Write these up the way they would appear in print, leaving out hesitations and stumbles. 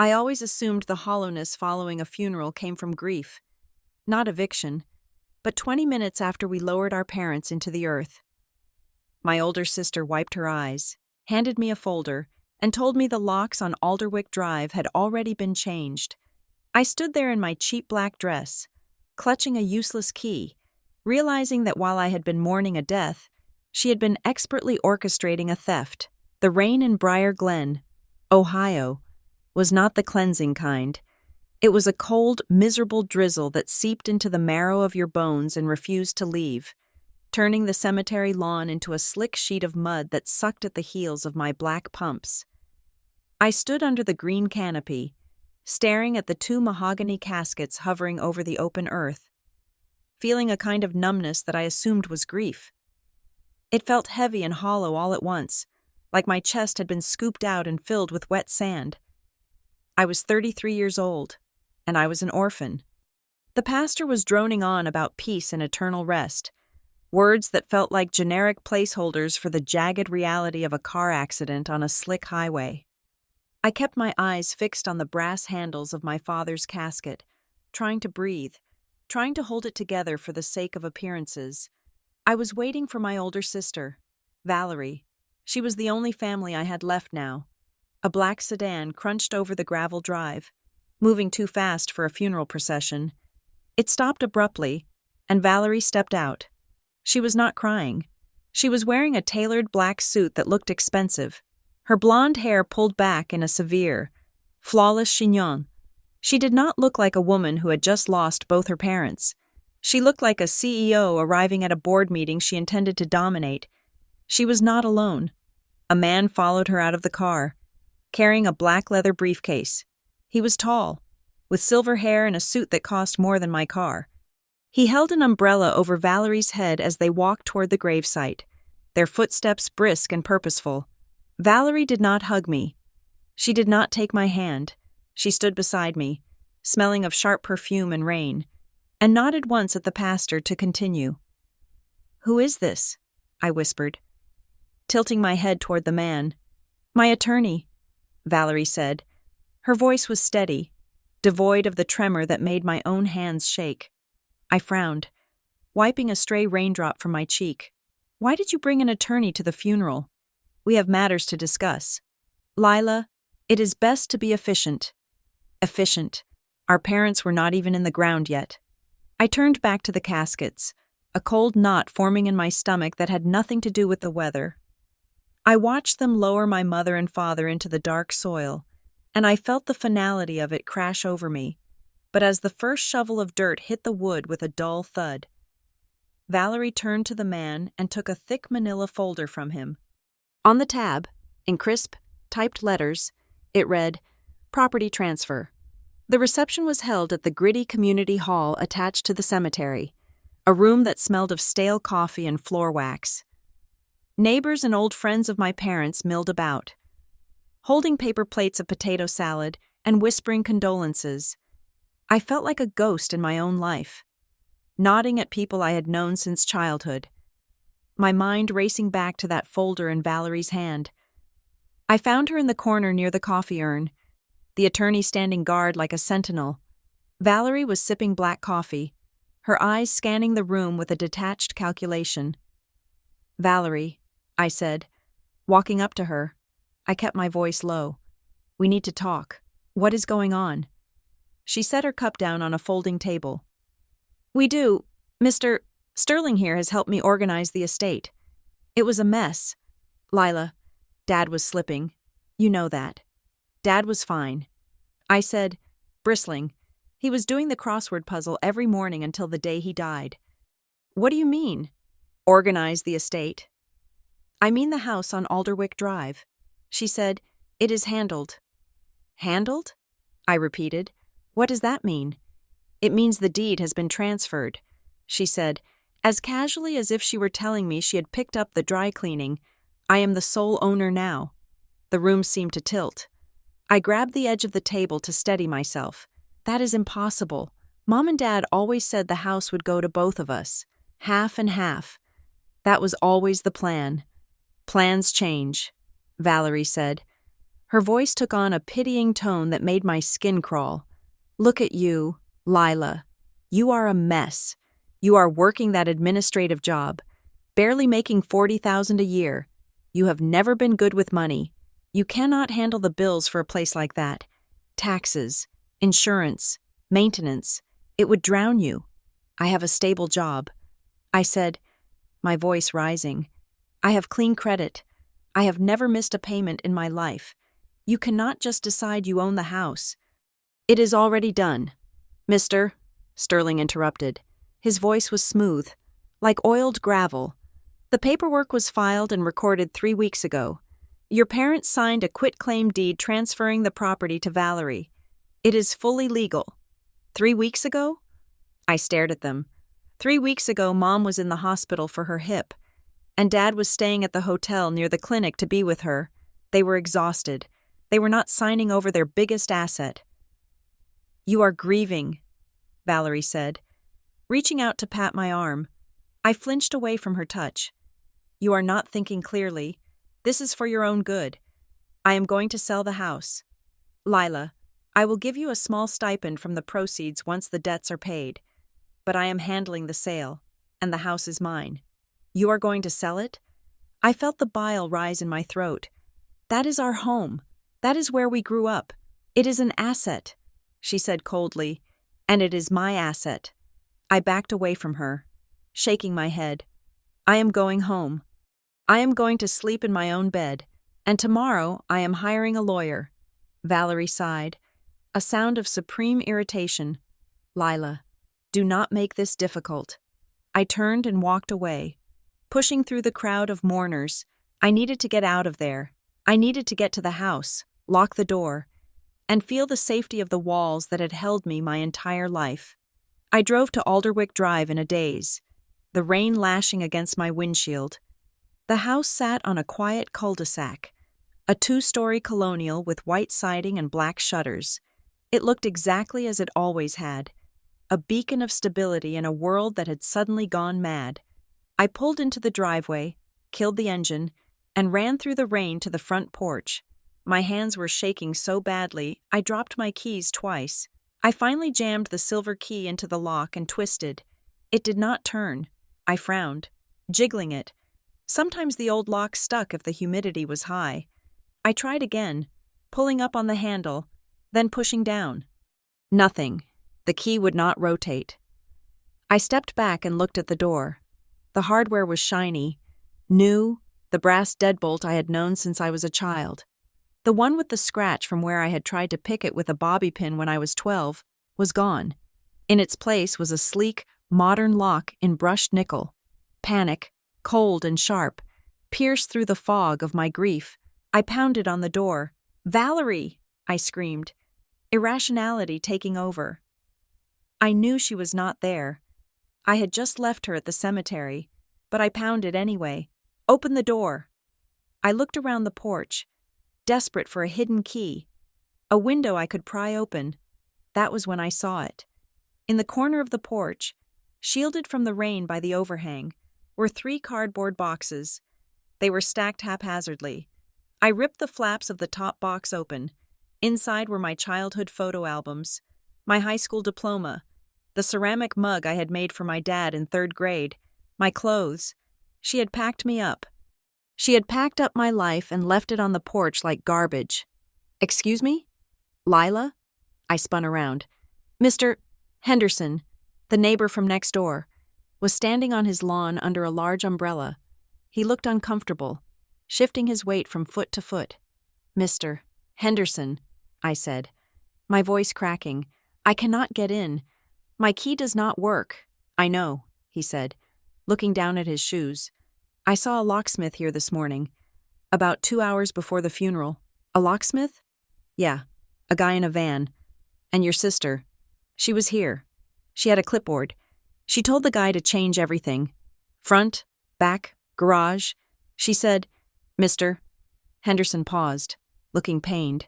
I always assumed the hollowness following a funeral came from grief, not eviction, but 20 minutes after we lowered our parents into the earth. My older sister wiped her eyes, handed me a folder, and told me the locks on Alderwick Drive had already been changed. I stood there in my cheap black dress, clutching a useless key, realizing that while I had been mourning a death, she had been expertly orchestrating a theft. The rain in Briar Glen, Ohio, was not the cleansing kind. It was a cold, miserable drizzle that seeped into the marrow of your bones and refused to leave, turning the cemetery lawn into a slick sheet of mud that sucked at the heels of my black pumps. I stood under the green canopy, staring at the 2 mahogany caskets hovering over the open earth, feeling a kind of numbness that I assumed was grief. It felt heavy and hollow all at once, like my chest had been scooped out and filled with wet sand. I was 33 years old, and I was an orphan. The pastor was droning on about peace and eternal rest, words that felt like generic placeholders for the jagged reality of a car accident on a slick highway. I kept my eyes fixed on the brass handles of my father's casket, trying to breathe, trying to hold it together for the sake of appearances. I was waiting for my older sister, Valerie. She was the only family I had left now. A black sedan crunched over the gravel drive, moving too fast for a funeral procession. It stopped abruptly, and Valerie stepped out. She was not crying. She was wearing a tailored black suit that looked expensive, her blonde hair pulled back in a severe, flawless chignon. She did not look like a woman who had just lost both her parents. She looked like a CEO arriving at a board meeting she intended to dominate. She was not alone. A man followed her out of the car, carrying a black leather briefcase. He was tall, with silver hair and a suit that cost more than my car. He held an umbrella over Valerie's head as they walked toward the gravesite, their footsteps brisk and purposeful. Valerie did not hug me. She did not take my hand. She stood beside me, smelling of sharp perfume and rain, and nodded once at the pastor to continue. "Who is this?" I whispered, tilting my head toward the man. "My attorney," Valerie said. Her voice was steady, devoid of the tremor that made my own hands shake. I frowned, wiping a stray raindrop from my cheek. "Why did you bring an attorney to the funeral? We have matters to discuss. Lila, it is best to be efficient." Efficient. Our parents were not even in the ground yet. I turned back to the caskets, a cold knot forming in my stomach that had nothing to do with the weather. I watched them lower my mother and father into the dark soil, and I felt the finality of it crash over me. But as the first shovel of dirt hit the wood with a dull thud, Valerie turned to the man and took a thick manila folder from him. On the tab, in crisp, typed letters, it read, "Property transfer." The reception was held at the gritty community hall attached to the cemetery, a room that smelled of stale coffee and floor wax. Neighbors and old friends of my parents milled about, holding paper plates of potato salad and whispering condolences. I felt like a ghost in my own life, nodding at people I had known since childhood, my mind racing back to that folder in Valerie's hand. I found her in the corner near the coffee urn, the attorney standing guard like a sentinel. Valerie was sipping black coffee, her eyes scanning the room with a detached calculation. "Valerie," I said, walking up to her. I kept my voice low. "We need to talk. What is going on?" She set her cup down on a folding table. "We do. Mr. Sterling here has helped me organize the estate. It was a mess. Lila, Dad was slipping. You know that. Dad was fine." I said, bristling. "He was doing the crossword puzzle every morning until the day he died." "What do you mean? Organize the estate?" "I mean the house on Alderwick Drive." She said, "It is handled." "Handled?" I repeated. "What does that mean?" "It means the deed has been transferred," she said, as casually as if she were telling me she had picked up the dry cleaning. "I am the sole owner now." The room seemed to tilt. I grabbed the edge of the table to steady myself. "That is impossible. Mom and Dad always said the house would go to both of us, half and half. That was always the plan." "Plans change," Valerie said. Her voice took on a pitying tone that made my skin crawl. "Look at you, Lila. You are a mess. You are working that administrative job, barely making $40,000 a year. You have never been good with money. You cannot handle the bills for a place like that. Taxes, insurance, maintenance. It would drown you. I have a stable job." I said, my voice rising. "I have clean credit. I have never missed a payment in my life. You cannot just decide you own the house." "It is already done, Mr." Sterling interrupted. His voice was smooth, like oiled gravel. "The paperwork was filed and recorded 3 weeks ago. Your parents signed a quitclaim deed transferring the property to Valerie. It is fully legal." 3 weeks ago? I stared at them. 3 weeks ago, Mom was in the hospital for her hip, and Dad was staying at the hotel near the clinic to be with her. They were exhausted. They were not signing over their biggest asset. "You are grieving," Valerie said, reaching out to pat my arm. I flinched away from her touch. "You are not thinking clearly. This is for your own good. I am going to sell the house. Lila, I will give you a small stipend from the proceeds once the debts are paid. But I am handling the sale, and the house is mine. You are going to sell it?" I felt the bile rise in my throat. "That is our home. That is where we grew up. It is an asset," she said coldly, "and it is my asset." I backed away from her, shaking my head. "I am going home. I am going to sleep in my own bed, and tomorrow I am hiring a lawyer." Valerie sighed, a sound of supreme irritation. "Lila, do not make this difficult." I turned and walked away, pushing through the crowd of mourners. I needed to get out of there. I needed to get to the house, lock the door, and feel the safety of the walls that had held me my entire life. I drove to Alderwick Drive in a daze, the rain lashing against my windshield. The house sat on a quiet cul-de-sac, a 2-story colonial with white siding and black shutters. It looked exactly as it always had, a beacon of stability in a world that had suddenly gone mad. I pulled into the driveway, killed the engine, and ran through the rain to the front porch. My hands were shaking so badly, I dropped my keys twice. I finally jammed the silver key into the lock and twisted. It did not turn. I frowned, jiggling it. Sometimes the old lock stuck if the humidity was high. I tried again, pulling up on the handle, then pushing down. Nothing. The key would not rotate. I stepped back and looked at the door. The hardware was shiny, new, the brass deadbolt I had known since I was a child. The one with the scratch from where I had tried to pick it with a bobby pin when I was 12 was gone. In its place was a sleek, modern lock in brushed nickel. Panic, cold and sharp, pierced through the fog of my grief. I pounded on the door. "Valerie!" I screamed, irrationality taking over. I knew she was not there. I had just left her at the cemetery, but I pounded anyway. "Open the door." I looked around the porch, desperate for a hidden key, a window I could pry open. That was when I saw it. In the corner of the porch, shielded from the rain by the overhang, were 3 cardboard boxes. They were stacked haphazardly. I ripped the flaps of the top box open. Inside were my childhood photo albums, my high school diploma, the ceramic mug I had made for my dad in 3rd grade, my clothes. She had packed me up. She had packed up my life and left it on the porch like garbage. "Excuse me? Lila?" I spun around. Mr. Henderson, the neighbor from next door, was standing on his lawn under a large umbrella. He looked uncomfortable, shifting his weight from foot to foot. "Mr. Henderson," I said, my voice cracking, "I cannot get in. My key does not work." "I know," he said, looking down at his shoes. "I saw a locksmith here this morning, about 2 hours before the funeral." "A locksmith?" "Yeah, a guy in a van. And your sister. She was here. She had a clipboard. She told the guy to change everything. Front, back, garage. She said, Mr. Henderson paused, looking pained.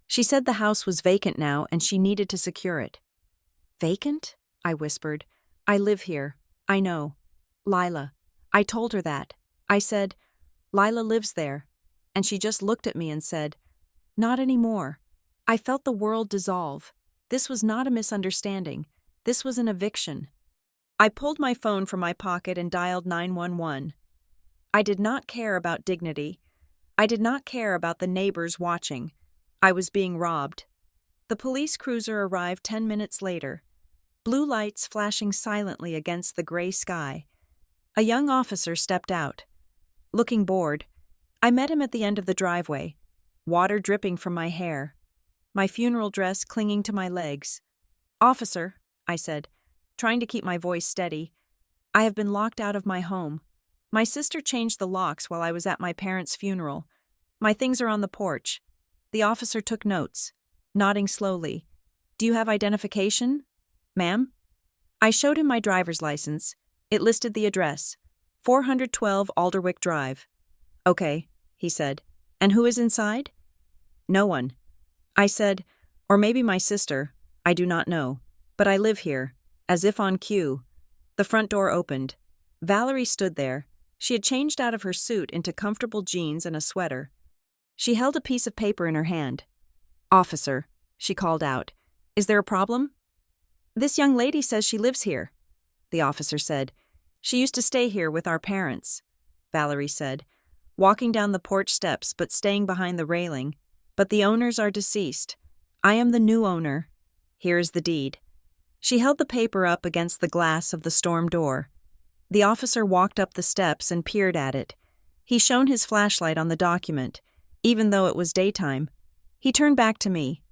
She said the house was vacant now and she needed to secure it. "Vacant?" I whispered. "I live here. I know. Lila." I told her that. I said, "Lila lives there." And she just looked at me and said, Not anymore. I felt the world dissolve. This was not a misunderstanding. This was an eviction. I pulled my phone from my pocket and dialed 911. I did not care about dignity. I did not care about the neighbors watching. I was being robbed. The police cruiser arrived 10 minutes later, blue lights flashing silently against the gray sky. A young officer stepped out. Looking bored, I met him at the end of the driveway, water dripping from my hair, my funeral dress clinging to my legs. "Officer," I said, trying to keep my voice steady, "I have been locked out of my home. My sister changed the locks while I was at my parents' funeral. My things are on the porch." The officer took notes, nodding slowly. "Do you have identification?" "Ma'am?" I showed him my driver's license. It listed the address, 412 Alderwick Drive. "Okay," he said. "And who is inside?" "No one." I said, "Or maybe my sister. I do not know. But I live here," as if on cue. The front door opened. Valerie stood there. She had changed out of her suit into comfortable jeans and a sweater. She held a piece of paper in her hand. "Officer," she called out, "is there a problem?" "This young lady says she lives here," the officer said. "She used to stay here with our parents," Valerie said, walking down the porch steps but staying behind the railing. "But the owners are deceased. I am the new owner. Here is the deed." She held the paper up against the glass of the storm door. The officer walked up the steps and peered at it. He shone his flashlight on the document, even though it was daytime. He turned back to me.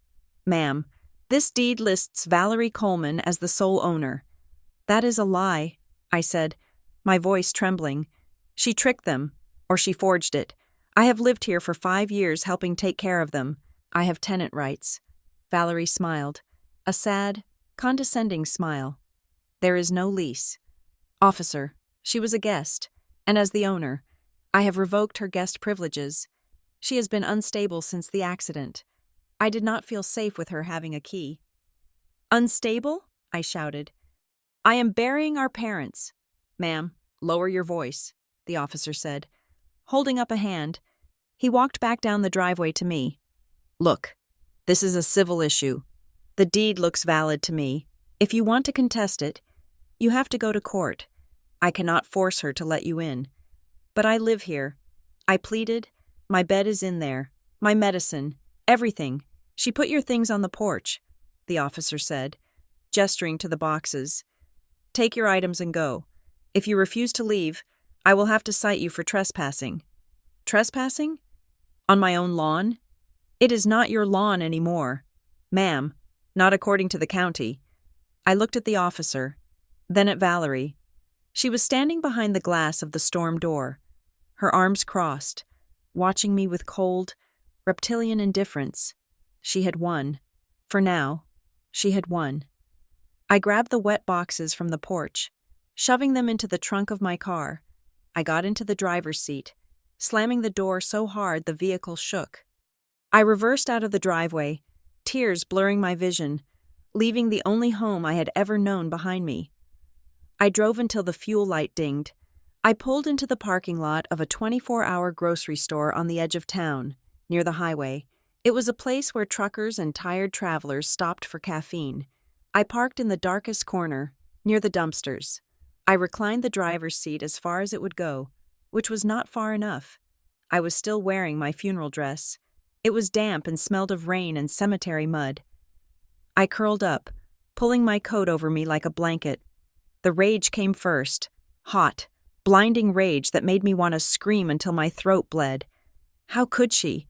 "Ma'am, this deed lists Valerie Coleman as the sole owner." "That is a lie," I said, my voice trembling. "She tricked them, or she forged it. I have lived here for 5 years helping take care of them. I have tenant rights." Valerie smiled, a sad, condescending smile. "There is no lease." "Officer, she was a guest, and as the owner, I have revoked her guest privileges. She has been unstable since the accident. I did not feel safe with her having a key." "Unstable?" I shouted. "I am burying our parents." "Ma'am, lower your voice," the officer said, holding up a hand. He walked back down the driveway to me. "Look, this is a civil issue. The deed looks valid to me. If you want to contest it, you have to go to court. I cannot force her to let you in. But I live here." I pleaded. "My bed is in there. My medicine. Everything. She put your things on the porch," the officer said, gesturing to the boxes. "Take your items and go. If you refuse to leave, I will have to cite you for trespassing." "Trespassing? On my own lawn?" "It is not your lawn anymore." "Ma'am, not according to the county." I looked at the officer, then at Valerie. She was standing behind the glass of the storm door, her arms crossed, watching me with cold, reptilian indifference. She had won. For now, she had won. I grabbed the wet boxes from the porch, shoving them into the trunk of my car. I got into the driver's seat, slamming the door so hard the vehicle shook. I reversed out of the driveway, tears blurring my vision, leaving the only home I had ever known behind me. I drove until the fuel light dinged. I pulled into the parking lot of a 24-hour grocery store on the edge of town, near the highway. It was a place where truckers and tired travelers stopped for caffeine. I parked in the darkest corner, near the dumpsters. I reclined the driver's seat as far as it would go, which was not far enough. I was still wearing my funeral dress. It was damp and smelled of rain and cemetery mud. I curled up, pulling my coat over me like a blanket. The rage came first, hot, blinding rage that made me want to scream until my throat bled. How could she?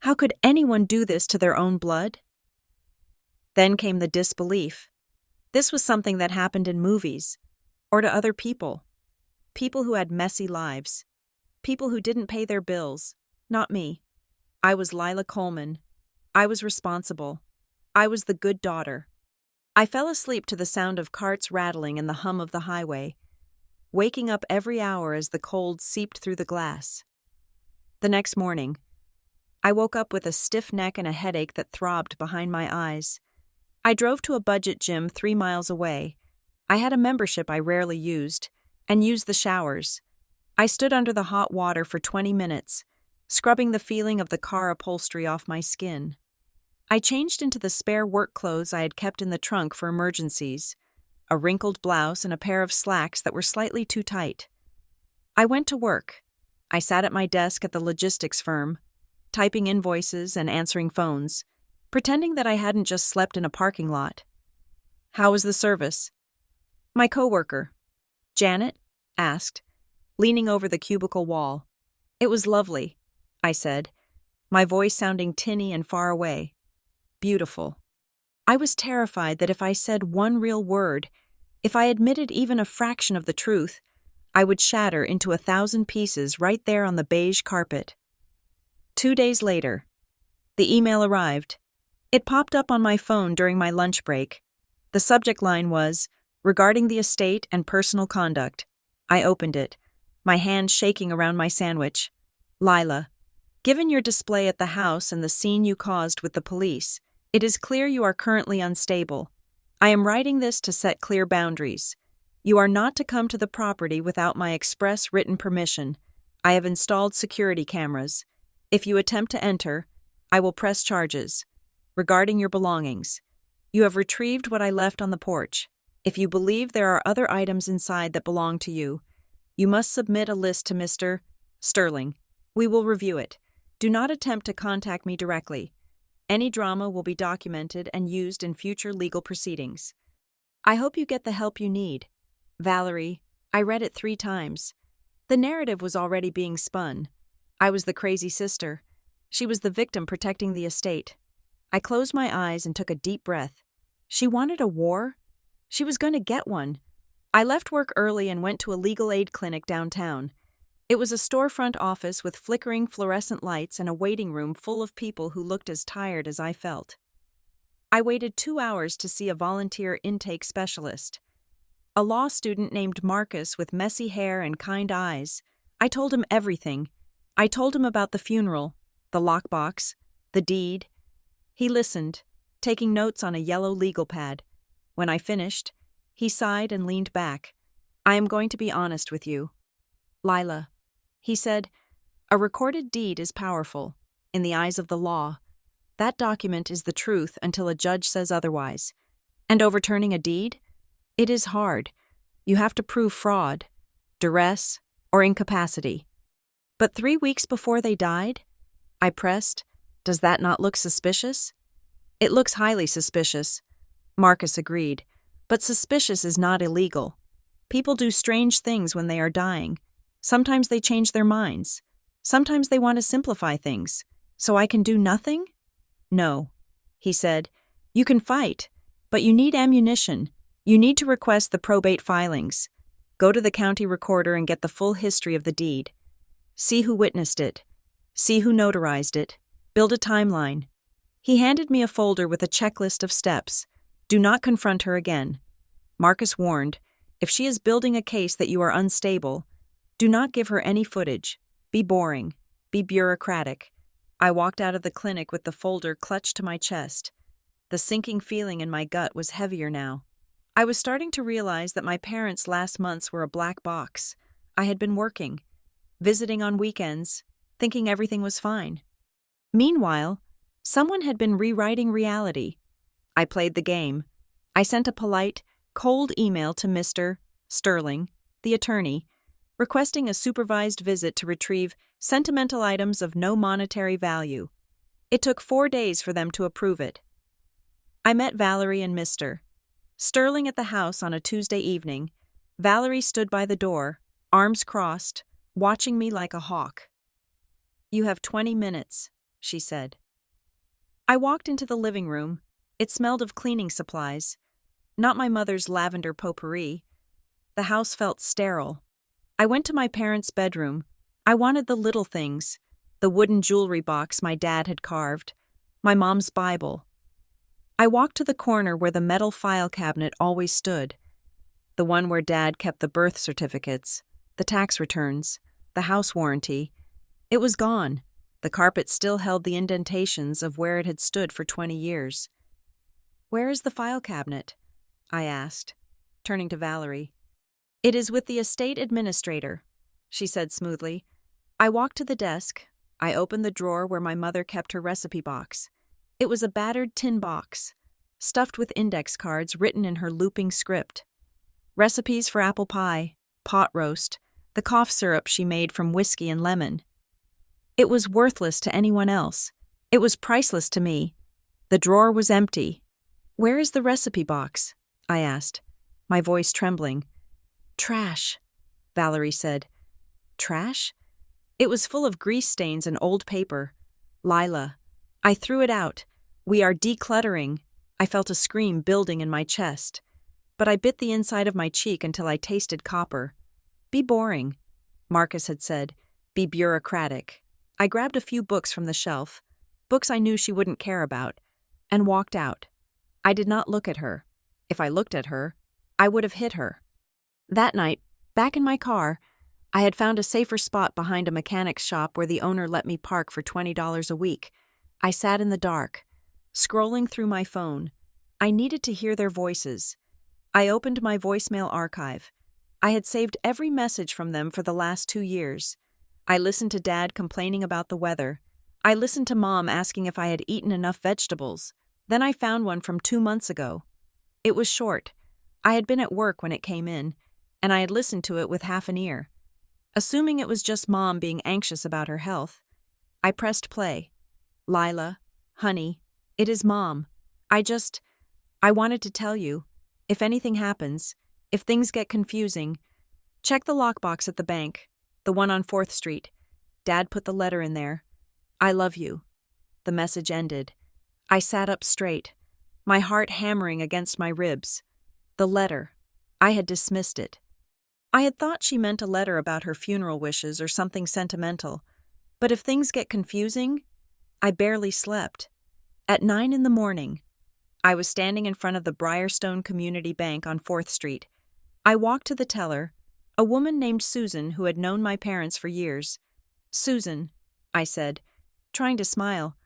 How could anyone do this to their own blood? Then came the disbelief. This was something that happened in movies, or to other people. People who had messy lives. People who didn't pay their bills. Not me. I was Lila Coleman. I was responsible. I was the good daughter. I fell asleep to the sound of carts rattling and the hum of the highway, waking up every hour as the cold seeped through the glass. The next morning, I woke up with a stiff neck and a headache that throbbed behind my eyes. I drove to a budget gym 3 miles away. I had a membership I rarely used, and used the showers. I stood under the hot water for 20 minutes, scrubbing the feeling of the car upholstery off my skin. I changed into the spare work clothes I had kept in the trunk for emergencies, a wrinkled blouse and a pair of slacks that were slightly too tight. I went to work. I sat at my desk at the logistics firm, typing invoices and answering phones, pretending that I hadn't just slept in a parking lot. "How was the service?" My coworker, Janet, asked, leaning over the cubicle wall. "It was lovely," I said, my voice sounding tinny and far away. "Beautiful." I was terrified that if I said one real word, if I admitted even a fraction of the truth, I would shatter into 1,000 pieces right there on the beige carpet. 2 days later, the email arrived. It popped up on my phone during my lunch break. The subject line was, "Regarding the estate and personal conduct." I opened it, my hand shaking around my sandwich. "Lila, given your display at the house and the scene you caused with the police, it is clear you are currently unstable. I am writing this to set clear boundaries. You are not to come to the property without my express written permission. I have installed security cameras. If you attempt to enter, I will press charges. Regarding your belongings, you have retrieved what I left on the porch. If you believe there are other items inside that belong to you, you must submit a list to Mr. Sterling. We will review it. Do not attempt to contact me directly. Any drama will be documented and used in future legal proceedings. I hope you get the help you need. Valerie." I read it 3 times. The narrative was already being spun. I was the crazy sister. She was the victim protecting the estate. I closed my eyes and took a deep breath. She wanted a war? She was going to get one. I left work early and went to a legal aid clinic downtown. It was a storefront office with flickering fluorescent lights and a waiting room full of people who looked as tired as I felt. I waited 2 hours to see a volunteer intake specialist. A law student named Marcus with messy hair and kind eyes. I told him everything. I told him about the funeral, the lockbox, the deed. He listened, taking notes on a yellow legal pad. When I finished, he sighed and leaned back. "I am going to be honest with you. Lila," he said, "a recorded deed is powerful, in the eyes of the law. That document is the truth until a judge says otherwise. And overturning a deed? It is hard. You have to prove fraud, duress, or incapacity." "But 3 weeks before they died?" I pressed. "Does that not look suspicious?" "It looks highly suspicious," Marcus agreed. "But suspicious is not illegal. People do strange things when they are dying. Sometimes they change their minds. Sometimes they want to simplify things. So I can do nothing?" "No," he said. "You can fight, but you need ammunition. You need to request the probate filings. Go to the county recorder and get the full history of the deed. See who witnessed it. See who notarized it. Build a timeline." He handed me a folder with a checklist of steps. "Do not confront her again." Marcus warned, "If she is building a case that you are unstable, do not give her any footage. Be boring. Be bureaucratic." I walked out of the clinic with the folder clutched to my chest. The sinking feeling in my gut was heavier now. I was starting to realize that my parents' last months were a black box. I had been working, visiting on weekends, thinking everything was fine. Meanwhile, someone had been rewriting reality. I played the game. I sent a polite, cold email to Mr. Sterling, the attorney, requesting a supervised visit to retrieve sentimental items of no monetary value. It took 4 days for them to approve it. I met Valerie and Mr. Sterling at the house on a Tuesday evening. Valerie stood by the door, arms crossed, watching me like a hawk. "You have 20 minutes, she said. I walked into the living room. It smelled of cleaning supplies, not my mother's lavender potpourri. The house felt sterile. I went to my parents' bedroom. I wanted the little things, the wooden jewelry box my dad had carved, my mom's Bible. I walked to the corner where the metal file cabinet always stood, the one where Dad kept the birth certificates, the tax returns, the house warranty. It was gone. The carpet still held the indentations of where it had stood for 20 years. "Where is the file cabinet?" I asked, turning to Valerie. "It is with the estate administrator," she said smoothly. I walked to the desk, I opened the drawer where my mother kept her recipe box. It was a battered tin box, stuffed with index cards written in her looping script. Recipes for apple pie, pot roast, the cough syrup she made from whiskey and lemon. It was worthless to anyone else. It was priceless to me. The drawer was empty. "Where is the recipe box?" I asked, my voice trembling. "Trash," Valerie said. "Trash?" It was full of grease stains and old paper. "Lila." I threw it out. "We are decluttering." I felt a scream building in my chest. But I bit the inside of my cheek until I tasted copper. "Be boring," Marcus had said. "Be bureaucratic." I grabbed a few books from the shelf, books I knew she wouldn't care about, and walked out. I did not look at her. If I looked at her, I would have hit her. That night, back in my car, I had found a safer spot behind a mechanic's shop where the owner let me park for $20 a week. I sat in the dark, scrolling through my phone. I needed to hear their voices. I opened my voicemail archive. I had saved every message from them for the last 2 years. I listened to Dad complaining about the weather. I listened to Mom asking if I had eaten enough vegetables. Then I found one from 2 months ago. It was short. I had been at work when it came in, and I had listened to it with half an ear. Assuming it was just Mom being anxious about her health, I pressed play. "Lila, honey, it is Mom. I wanted to tell you, if anything happens, if things get confusing, check the lockbox at the bank, the one on 4th Street. Dad put the letter in there. I love you." The message ended. I sat up straight, my heart hammering against my ribs. The letter. I had dismissed it. I had thought she meant a letter about her funeral wishes or something sentimental. But if things get confusing, I barely slept. At 9 in the morning, I was standing in front of the Briarstone Community Bank on 4th Street. I walked to the teller, a woman named Susan who had known my parents for years. "Susan," I said, trying to smile,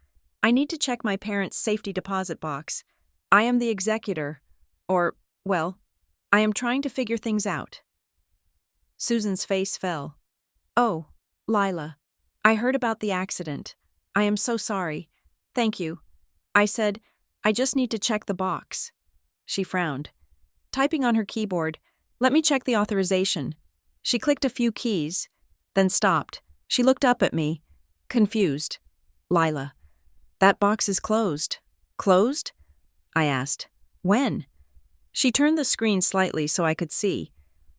"I need to check my parents' safety deposit box. I am the executor, I am trying to figure things out." Susan's face fell. "Oh, Lila, I heard about the accident. I am so sorry. Thank you." I said, "I just need to check the box." She frowned. Typing on her keyboard, "Let me check the authorization." She clicked a few keys, then stopped. She looked up at me, confused. "Lila, that box is closed." "Closed?" I asked. "When?" She turned the screen slightly so I could see.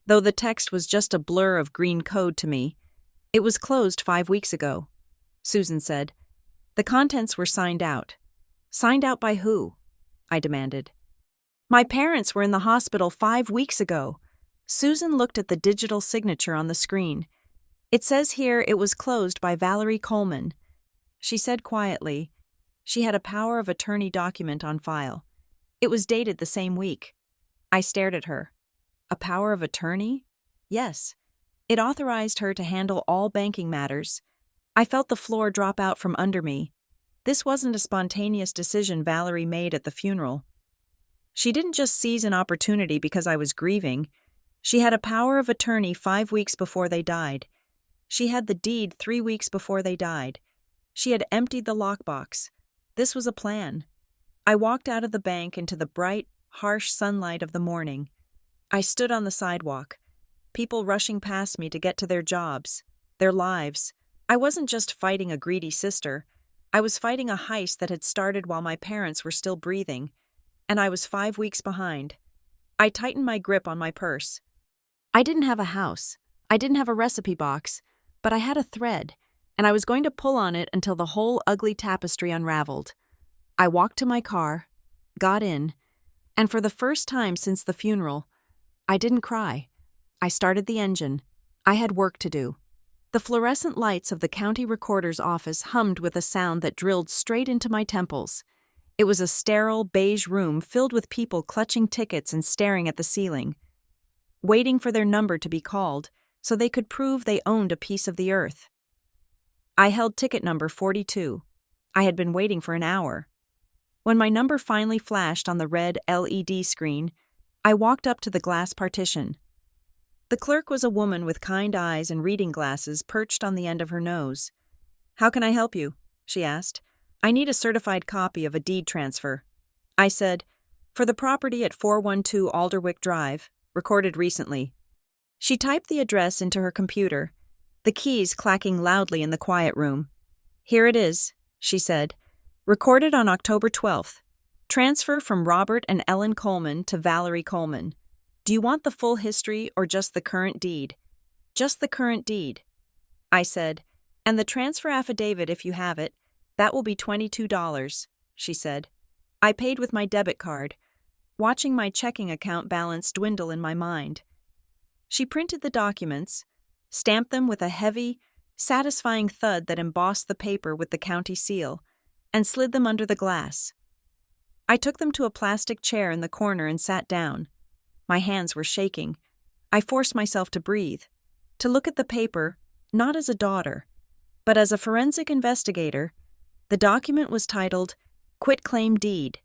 Though the text was just a blur of green code to me, it was closed 5 weeks ago. Susan said. "The contents were signed out." "Signed out by who?" I demanded. "My parents were in the hospital 5 weeks ago." Susan looked at the digital signature on the screen. "It says here it was closed by Valerie Coleman." She said quietly. She had a power of attorney document on file. It was dated the same week. I stared at her. A power of attorney? Yes. It authorized her to handle all banking matters. I felt the floor drop out from under me. This wasn't a spontaneous decision Valerie made at the funeral. She didn't just seize an opportunity because I was grieving. She had a power of attorney 5 weeks before they died. She had the deed 3 weeks before they died. She had emptied the lockbox. This was a plan. I walked out of the bank into the bright, harsh sunlight of the morning. I stood on the sidewalk, people rushing past me to get to their jobs, their lives. I wasn't just fighting a greedy sister. I was fighting a heist that had started while my parents were still breathing, and I was 5 weeks behind. I tightened my grip on my purse. I didn't have a house. I didn't have a recipe box, but I had a thread, and I was going to pull on it until the whole ugly tapestry unraveled. I walked to my car, got in, and for the first time since the funeral, I didn't cry. I started the engine. I had work to do. The fluorescent lights of the county recorder's office hummed with a sound that drilled straight into my temples. It was a sterile, beige room filled with people clutching tickets and staring at the ceiling, waiting for their number to be called so they could prove they owned a piece of the earth. I held ticket number 42. I had been waiting for an hour. When my number finally flashed on the red LED screen, I walked up to the glass partition. The clerk was a woman with kind eyes and reading glasses perched on the end of her nose. "How can I help you?" she asked. "I need a certified copy of a deed transfer." I said, "For the property at 412 Alderwick Drive, recorded recently." She typed the address into her computer, the keys clacking loudly in the quiet room. "Here it is," she said. "Recorded on October 12th. Transfer from Robert and Ellen Coleman to Valerie Coleman. Do you want the full history or just the current deed?" "Just the current deed." I said, "And the transfer affidavit if you have it. That will be $22, she said. I paid with my debit card, watching my checking account balance dwindle in my mind. She printed the documents, stamped them with a heavy, satisfying thud that embossed the paper with the county seal, and slid them under the glass. I took them to a plastic chair in the corner and sat down. My hands were shaking. I forced myself to breathe, to look at the paper, not as a daughter, but as a forensic investigator. The document was titled, "Quitclaim Deed."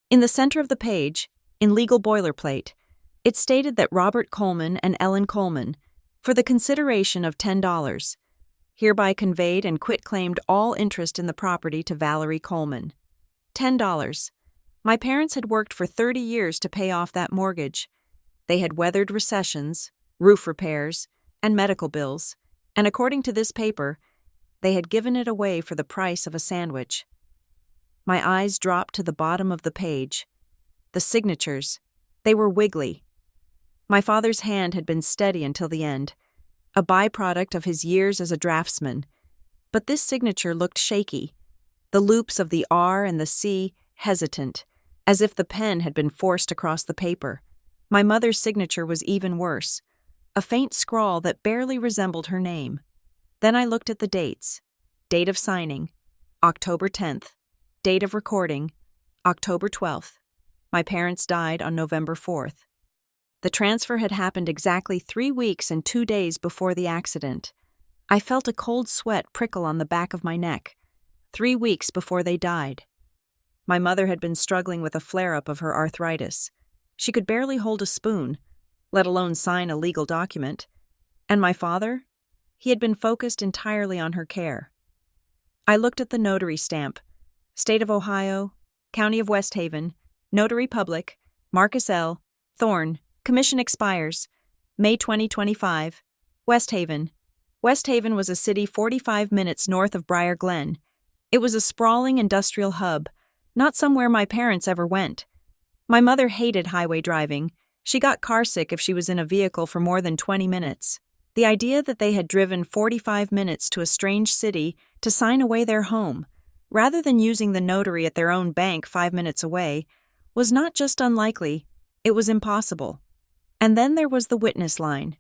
In the center of the page, in legal boilerplate, it stated that Robert Coleman and Ellen Coleman, for the consideration of $10, hereby conveyed and quitclaimed all interest in the property to Valerie Coleman. $10. My parents had worked for 30 years to pay off that mortgage. They had weathered recessions, roof repairs, and medical bills, and according to this paper, they had given it away for the price of a sandwich. My eyes dropped to the bottom of the page. The signatures, they were wiggly. My father's hand had been steady until the end, a byproduct of his years as a draftsman. But this signature looked shaky, the loops of the R and the C hesitant, as if the pen had been forced across the paper. My mother's signature was even worse, a faint scrawl that barely resembled her name. Then I looked at the dates. Date of signing, October 10th. Date of recording, October 12th. My parents died on November 4th. The transfer had happened exactly 3 weeks and 2 days before the accident. I felt a cold sweat prickle on the back of my neck. 3 weeks before they died. My mother had been struggling with a flare-up of her arthritis. She could barely hold a spoon, let alone sign a legal document. And my father? He had been focused entirely on her care. I looked at the notary stamp. State of Ohio, County of West Haven, Notary Public, Marcus L. Thorne. Commission expires May 2025. West Haven. West Haven was a city 45 minutes north of Briar Glen. It was a sprawling industrial hub, not somewhere my parents ever went. My mother hated highway driving. She got carsick if she was in a vehicle for more than 20 minutes. The idea that they had driven 45 minutes to a strange city to sign away their home, rather than using the notary at their own bank 5 minutes away, was not just unlikely, it was impossible. And then there was the witness line.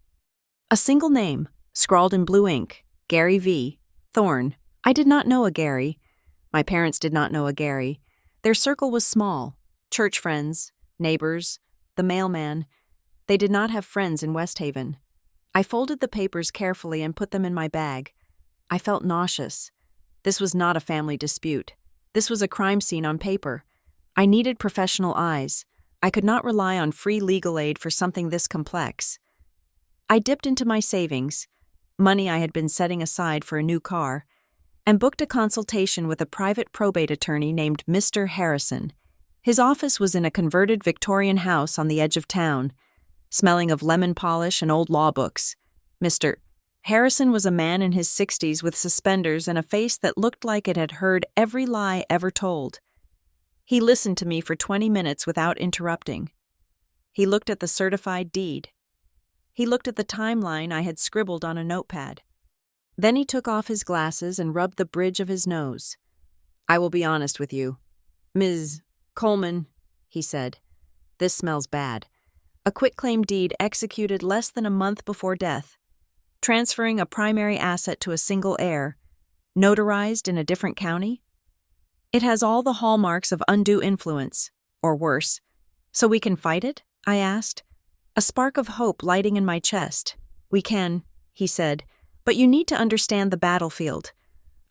A single name, scrawled in blue ink, Gary V. Thorne. I did not know a Gary. My parents did not know a Gary. Their circle was small. Church friends, neighbors, the mailman. They did not have friends in West Haven. I folded the papers carefully and put them in my bag. I felt nauseous. This was not a family dispute. This was a crime scene on paper. I needed professional eyes. I could not rely on free legal aid for something this complex. I dipped into my savings, money I had been setting aside for a new car, and booked a consultation with a private probate attorney named Mr. Harrison. His office was in a converted Victorian house on the edge of town, smelling of lemon polish and old law books. Mr. Harrison was a man in his 60s with suspenders and a face that looked like it had heard every lie ever told. He listened to me for 20 minutes without interrupting. He looked at the certified deed. He looked at the timeline I had scribbled on a notepad. Then he took off his glasses and rubbed the bridge of his nose. "I will be honest with you. Ms. Coleman," he said, "this smells bad. A quitclaim deed executed less than a month before death, transferring a primary asset to a single heir, notarized in a different county. It has all the hallmarks of undue influence, or worse. So we can fight it?" I asked, a spark of hope lighting in my chest. "We can," he said, "but you need to understand the battlefield.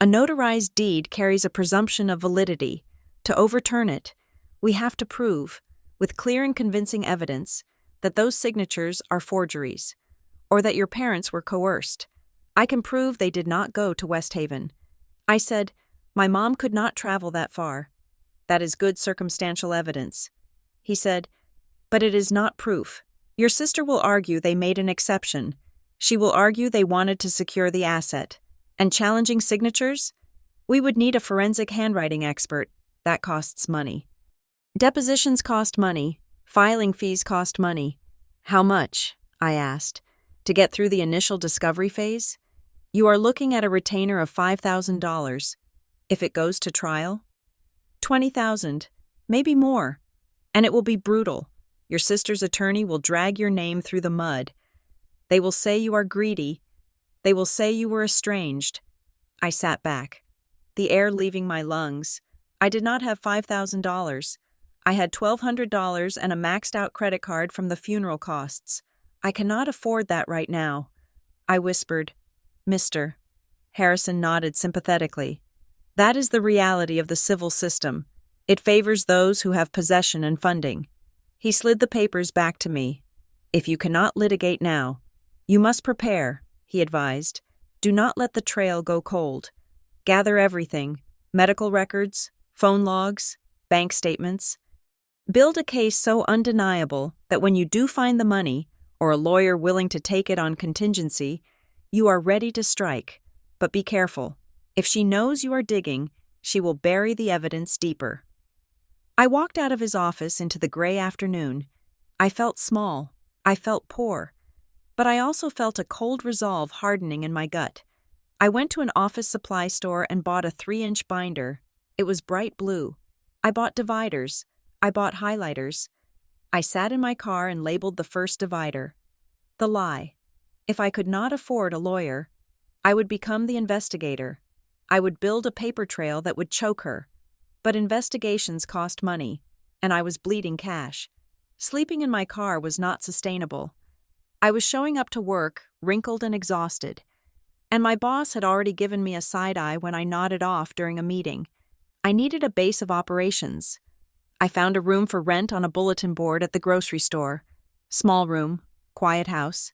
A notarized deed carries a presumption of validity. To overturn it, we have to prove, with clear and convincing evidence, that those signatures are forgeries, or that your parents were coerced. I can prove they did not go to West Haven. I said, "My mom could not travel that far. That is good circumstantial evidence." He said, "But it is not proof. Your sister will argue they made an exception. She will argue they wanted to secure the asset. And challenging signatures? We would need a forensic handwriting expert. That costs money. Depositions cost money. Filing fees cost money." "How much?" I asked. "To get through the initial discovery phase? You are looking at a retainer of $5,000. If it goes to trial? 20,000, maybe more. And it will be brutal. Your sister's attorney will drag your name through the mud. They will say you are greedy. They will say you were estranged." I sat back, the air leaving my lungs. I did not have $5,000. I had $1,200 and a maxed-out credit card from the funeral costs. I cannot afford that right now. I whispered, "Mr." Harrison nodded sympathetically. "That is the reality of the civil system. It favors those who have possession and funding." He slid the papers back to me. "If you cannot litigate now, you must prepare," he advised. "Do not let the trail go cold. Gather everything: medical records, phone logs, bank statements. Build a case so undeniable that when you do find the money, or a lawyer willing to take it on contingency, you are ready to strike. But be careful. If she knows you are digging, she will bury the evidence deeper." I walked out of his office into the gray afternoon. I felt small. I felt poor. But I also felt a cold resolve hardening in my gut. I went to an office supply store and bought a 3-inch binder. It was bright blue. I bought dividers. I bought highlighters. I sat in my car and labeled the first divider. The lie. If I could not afford a lawyer, I would become the investigator. I would build a paper trail that would choke her. But investigations cost money, and I was bleeding cash. Sleeping in my car was not sustainable. I was showing up to work, wrinkled and exhausted. And my boss had already given me a side-eye when I nodded off during a meeting. I needed a base of operations. I found a room for rent on a bulletin board at the grocery store. Small room, quiet house.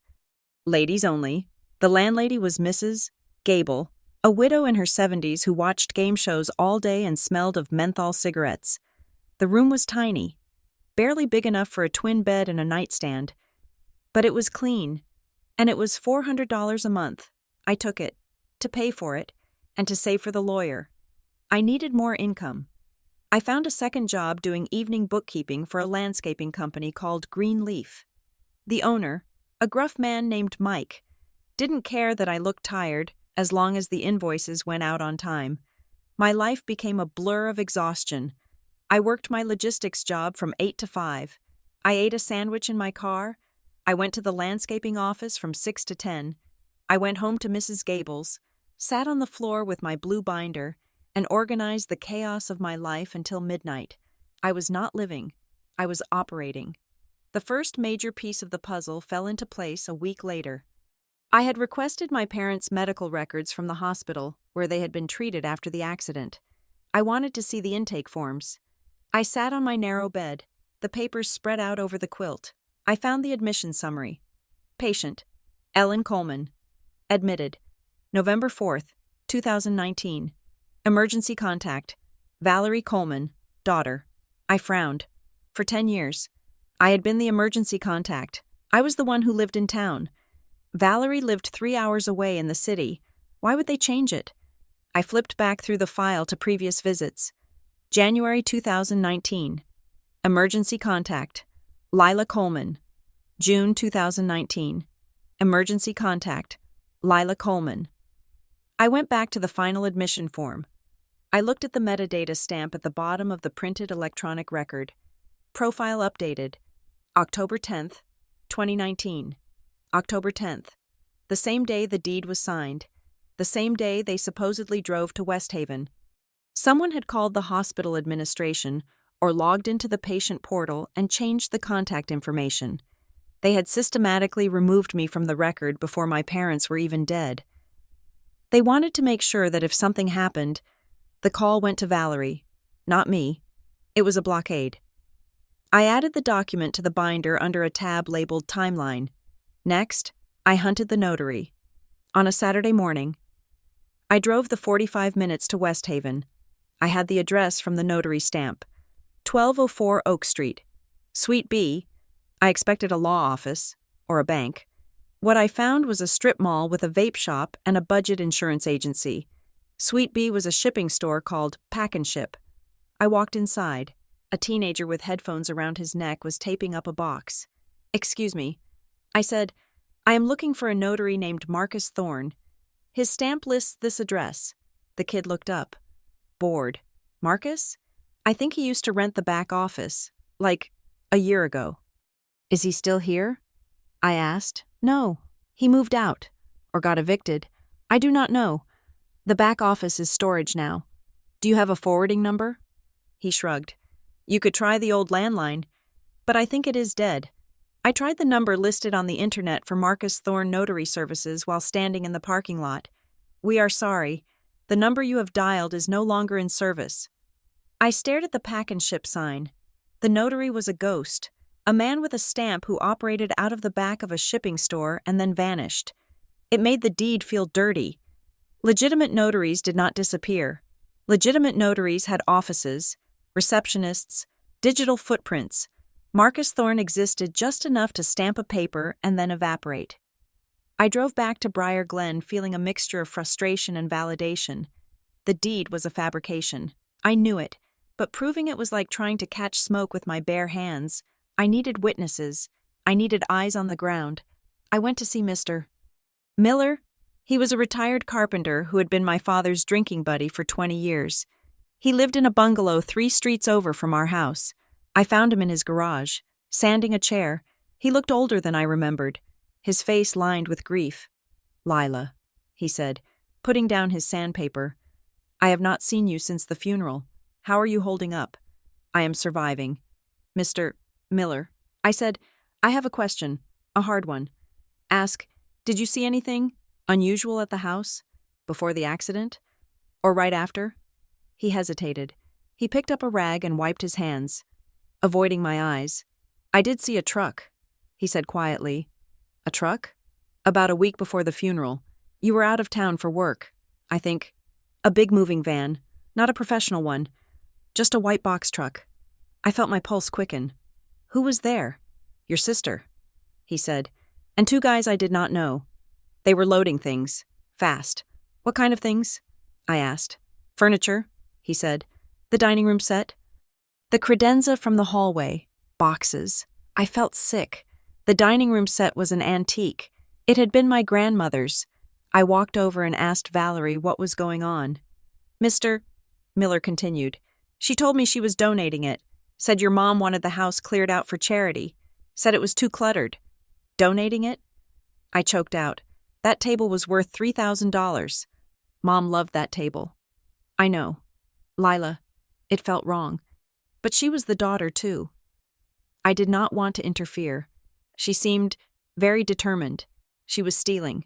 Ladies only. The landlady was Mrs. Gable, a widow in her 70s who watched game shows all day and smelled of menthol cigarettes. The room was tiny, barely big enough for a twin bed and a nightstand. But it was clean, and it was $400 a month. I took it, to pay for it, and to save for the lawyer. I needed more income. I found a second job doing evening bookkeeping for a landscaping company called Green Leaf. The owner, a gruff man named Mike, didn't care that I looked tired as long as the invoices went out on time. My life became a blur of exhaustion. I worked my logistics job from 8 to 5. I ate a sandwich in my car. I went to the landscaping office from 6 to 10. I went home to Mrs. Gable's, sat on the floor with my blue binder, and organized the chaos of my life until midnight. I was not living. I was operating. The first major piece of the puzzle fell into place a week later. I had requested my parents' medical records from the hospital where they had been treated after the accident. I wanted to see the intake forms. I sat on my narrow bed, the papers spread out over the quilt. I found the admission summary. Patient: Ellen Coleman. Admitted: November 4th, 2019. Emergency contact: Valerie Coleman, daughter. I frowned. For 10 years. I had been the emergency contact. I was the one who lived in town. Valerie lived 3 hours away in the city. Why would they change it? I flipped back through the file to previous visits. January 2019. Emergency contact: Lila Coleman. June 2019. Emergency contact: Lila Coleman. I went back to the final admission form. I looked at the metadata stamp at the bottom of the printed electronic record. Profile updated. October 10th, 2019. October 10th. The same day the deed was signed. The same day they supposedly drove to West Haven. Someone had called the hospital administration or logged into the patient portal and changed the contact information. They had systematically removed me from the record before my parents were even dead. They wanted to make sure that if something happened, the call went to Valerie, not me. It was a blockade. I added the document to the binder under a tab labeled Timeline. Next, I hunted the notary. On a Saturday morning, I drove the 45 minutes to West Haven. I had the address from the notary stamp. 1204 Oak Street. Suite B. I expected a law office, or a bank. What I found was a strip mall with a vape shop and a budget insurance agency. Suite B was a shipping store called Pack and Ship. I walked inside. A teenager with headphones around his neck was taping up a box. "Excuse me," I said. "I am looking for a notary named Marcus Thorne. His stamp lists this address." The kid looked up. Bored. "Marcus? I think he used to rent the back office, like a year ago." "Is he still here?" I asked. "No, he moved out, or got evicted. I do not know. The back office is storage now. Do you have a forwarding number?" He shrugged. "You could try the old landline, but I think it is dead." I tried the number listed on the internet for Marcus Thorne Notary Services while standing in the parking lot. "We are sorry. The number you have dialed is no longer in service." I stared at the Pack and Ship sign. The notary was a ghost, a man with a stamp who operated out of the back of a shipping store and then vanished. It made the deed feel dirty. Legitimate notaries did not disappear. Legitimate notaries had offices, receptionists, digital footprints. Marcus Thorne existed just enough to stamp a paper and then evaporate. I drove back to Briar Glen feeling a mixture of frustration and validation. The deed was a fabrication. I knew it, but proving it was like trying to catch smoke with my bare hands. I needed witnesses. I needed eyes on the ground. I went to see Mr. Miller. He was a retired carpenter who had been my father's drinking buddy for 20 years. He lived in a bungalow 3 streets over from our house. I found him in his garage, sanding a chair. He looked older than I remembered, his face lined with grief. "Lila," he said, putting down his sandpaper. "I have not seen you since the funeral. How are you holding up?" "I am surviving." "Mr. Miller," I said, "I have a question, a hard one. Ask, did you see anything unusual at the house? Before the accident? Or right after?" He hesitated. He picked up a rag and wiped his hands, avoiding my eyes. "I did see a truck," he said quietly. "A truck?" "About a week before the funeral. You were out of town for work, I think. A big moving van, not a professional one, just a white box truck." I felt my pulse quicken. "Who was there?" "Your sister," he said, "and 2 guys I did not know. They were loading things, fast." "What kind of things?" I asked. "Furniture," he said. "The dining room set." The credenza from the hallway. Boxes. I felt sick. The dining room set was an antique. It had been my grandmother's. I walked over and asked Valerie what was going on. "Mr. Miller continued. "She told me she was donating it. Said your mom wanted the house cleared out for charity. Said it was too cluttered." "Donating it?" I choked out. "That table was worth $3,000. Mom loved that table." "I know. Lila." It felt wrong. But she was the daughter, too. I did not want to interfere. She seemed very determined. She was stealing.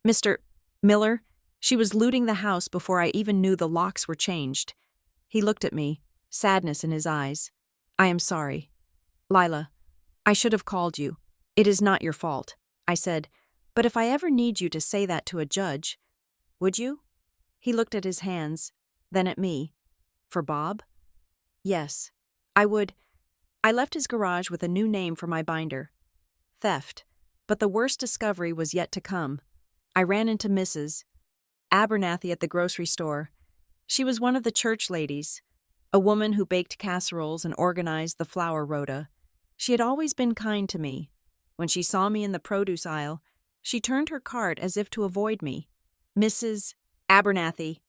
"Mr. Miller, she was looting the house before I even knew the locks were changed." He looked at me, sadness in his eyes. "I am sorry. Lila, I should have called you. It is not your fault," I said. "But if I ever need you to say that to a judge, would you?" He looked at his hands, then at me. "For Bob?" "Yes, I would." I left his garage with a new name for my binder. Theft. But the worst discovery was yet to come. I ran into Mrs. Abernathy at the grocery store. She was one of the church ladies, a woman who baked casseroles and organized the flower rota. She had always been kind to me. When she saw me in the produce aisle, she turned her cart as if to avoid me. "Mrs. Abernathy,"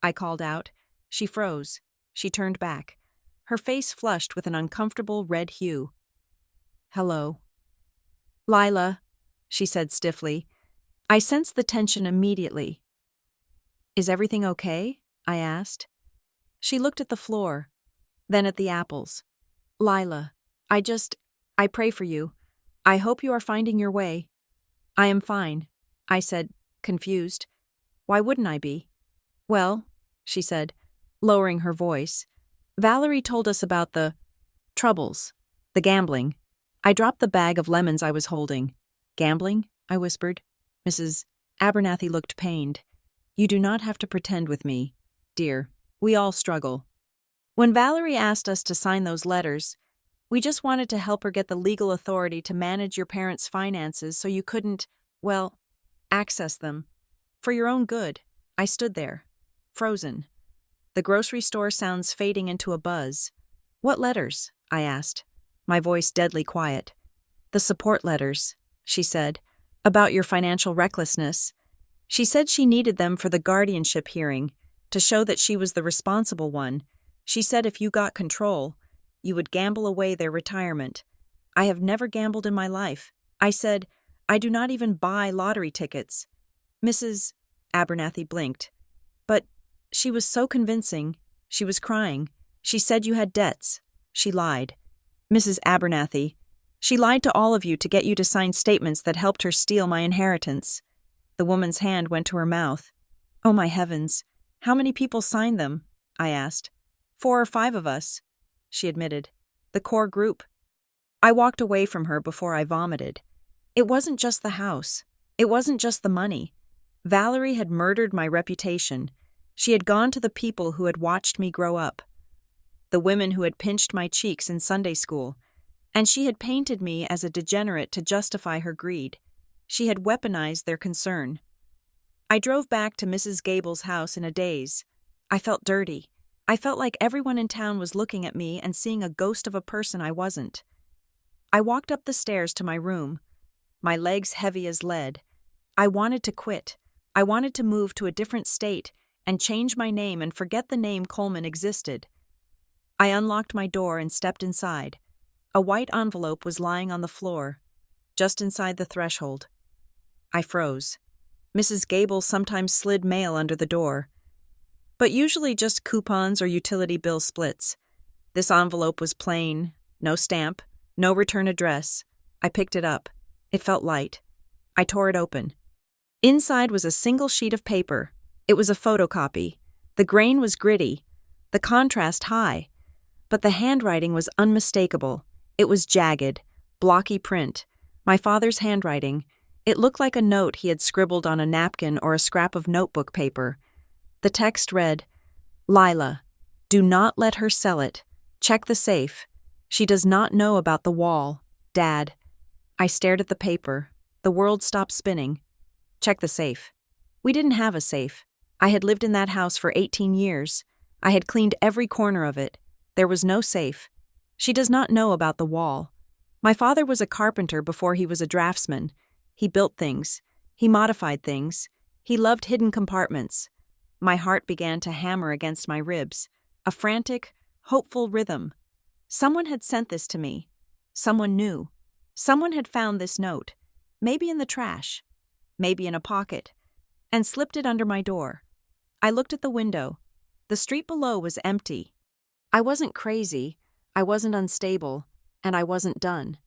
I called out. She froze. She turned back. Her face flushed with an uncomfortable red hue. "Hello." "Lila," she said stiffly. I sensed the tension immediately. "Is everything okay?" I asked. She looked at the floor, then at the apples. "Lila, I pray for you. I hope you are finding your way." "I am fine," I said, confused. "Why wouldn't I be?" "Well," she said, lowering her voice, "Valerie told us about the troubles, the gambling." I dropped the bag of lemons I was holding. "Gambling?" I whispered. Mrs. Abernathy looked pained. You do not have to pretend with me, dear. We all struggle. When Valerie asked us to sign those letters, we just wanted to help her get the legal authority to manage your parents' finances so you couldn't, well, access them. For your own good, I stood there, frozen. The grocery store sounds fading into a buzz. What letters? I asked, my voice deadly quiet. The support letters, she said, about your financial recklessness. She said she needed them for the guardianship hearing, to show that she was the responsible one. She said if you got control, you would gamble away their retirement. I have never gambled in my life. I said, I do not even buy lottery tickets. Mrs. Abernathy blinked. But she was so convincing. She was crying. She said you had debts. She lied. Mrs. Abernathy. She lied to all of you to get you to sign statements that helped her steal my inheritance. The woman's hand went to her mouth. Oh my heavens. How many people signed them? I asked. 4 or 5 of us, she admitted. The core group. I walked away from her before I vomited. It wasn't just the house. It wasn't just the money. Valerie had murdered my reputation. She had gone to the people who had watched me grow up, the women who had pinched my cheeks in Sunday school, and she had painted me as a degenerate to justify her greed. She had weaponized their concern. I drove back to Mrs. Gable's house in a daze. I felt dirty. I felt like everyone in town was looking at me and seeing a ghost of a person I wasn't. I walked up the stairs to my room, my legs heavy as lead. I wanted to quit. I wanted to move to a different state and change my name and forget the name Coleman existed. I unlocked my door and stepped inside. A white envelope was lying on the floor, just inside the threshold. I froze. Mrs. Gable sometimes slid mail under the door, but usually just coupons or utility bill splits. This envelope was plain, no stamp, no return address. I picked it up. It felt light. I tore it open. Inside was a single sheet of paper. It was a photocopy. The grain was gritty, the contrast high, but the handwriting was unmistakable. It was jagged, blocky print. My father's handwriting. It looked like a note he had scribbled on a napkin or a scrap of notebook paper. The text read, Lila, do not let her sell it. Check the safe. She does not know about the wall. Dad. I stared at the paper. The world stopped spinning. Check the safe. We didn't have a safe. I had lived in that house for 18 years. I had cleaned every corner of it. There was no safe. She does not know about the wall. My father was a carpenter before he was a draftsman. He built things. He modified things. He loved hidden compartments. My heart began to hammer against my ribs, a frantic, hopeful rhythm. Someone had sent this to me. Someone knew. Someone had found this note, maybe in the trash, maybe in a pocket, and slipped it under my door. I looked at the window. The street below was empty. I wasn't crazy, I wasn't unstable, and I wasn't done.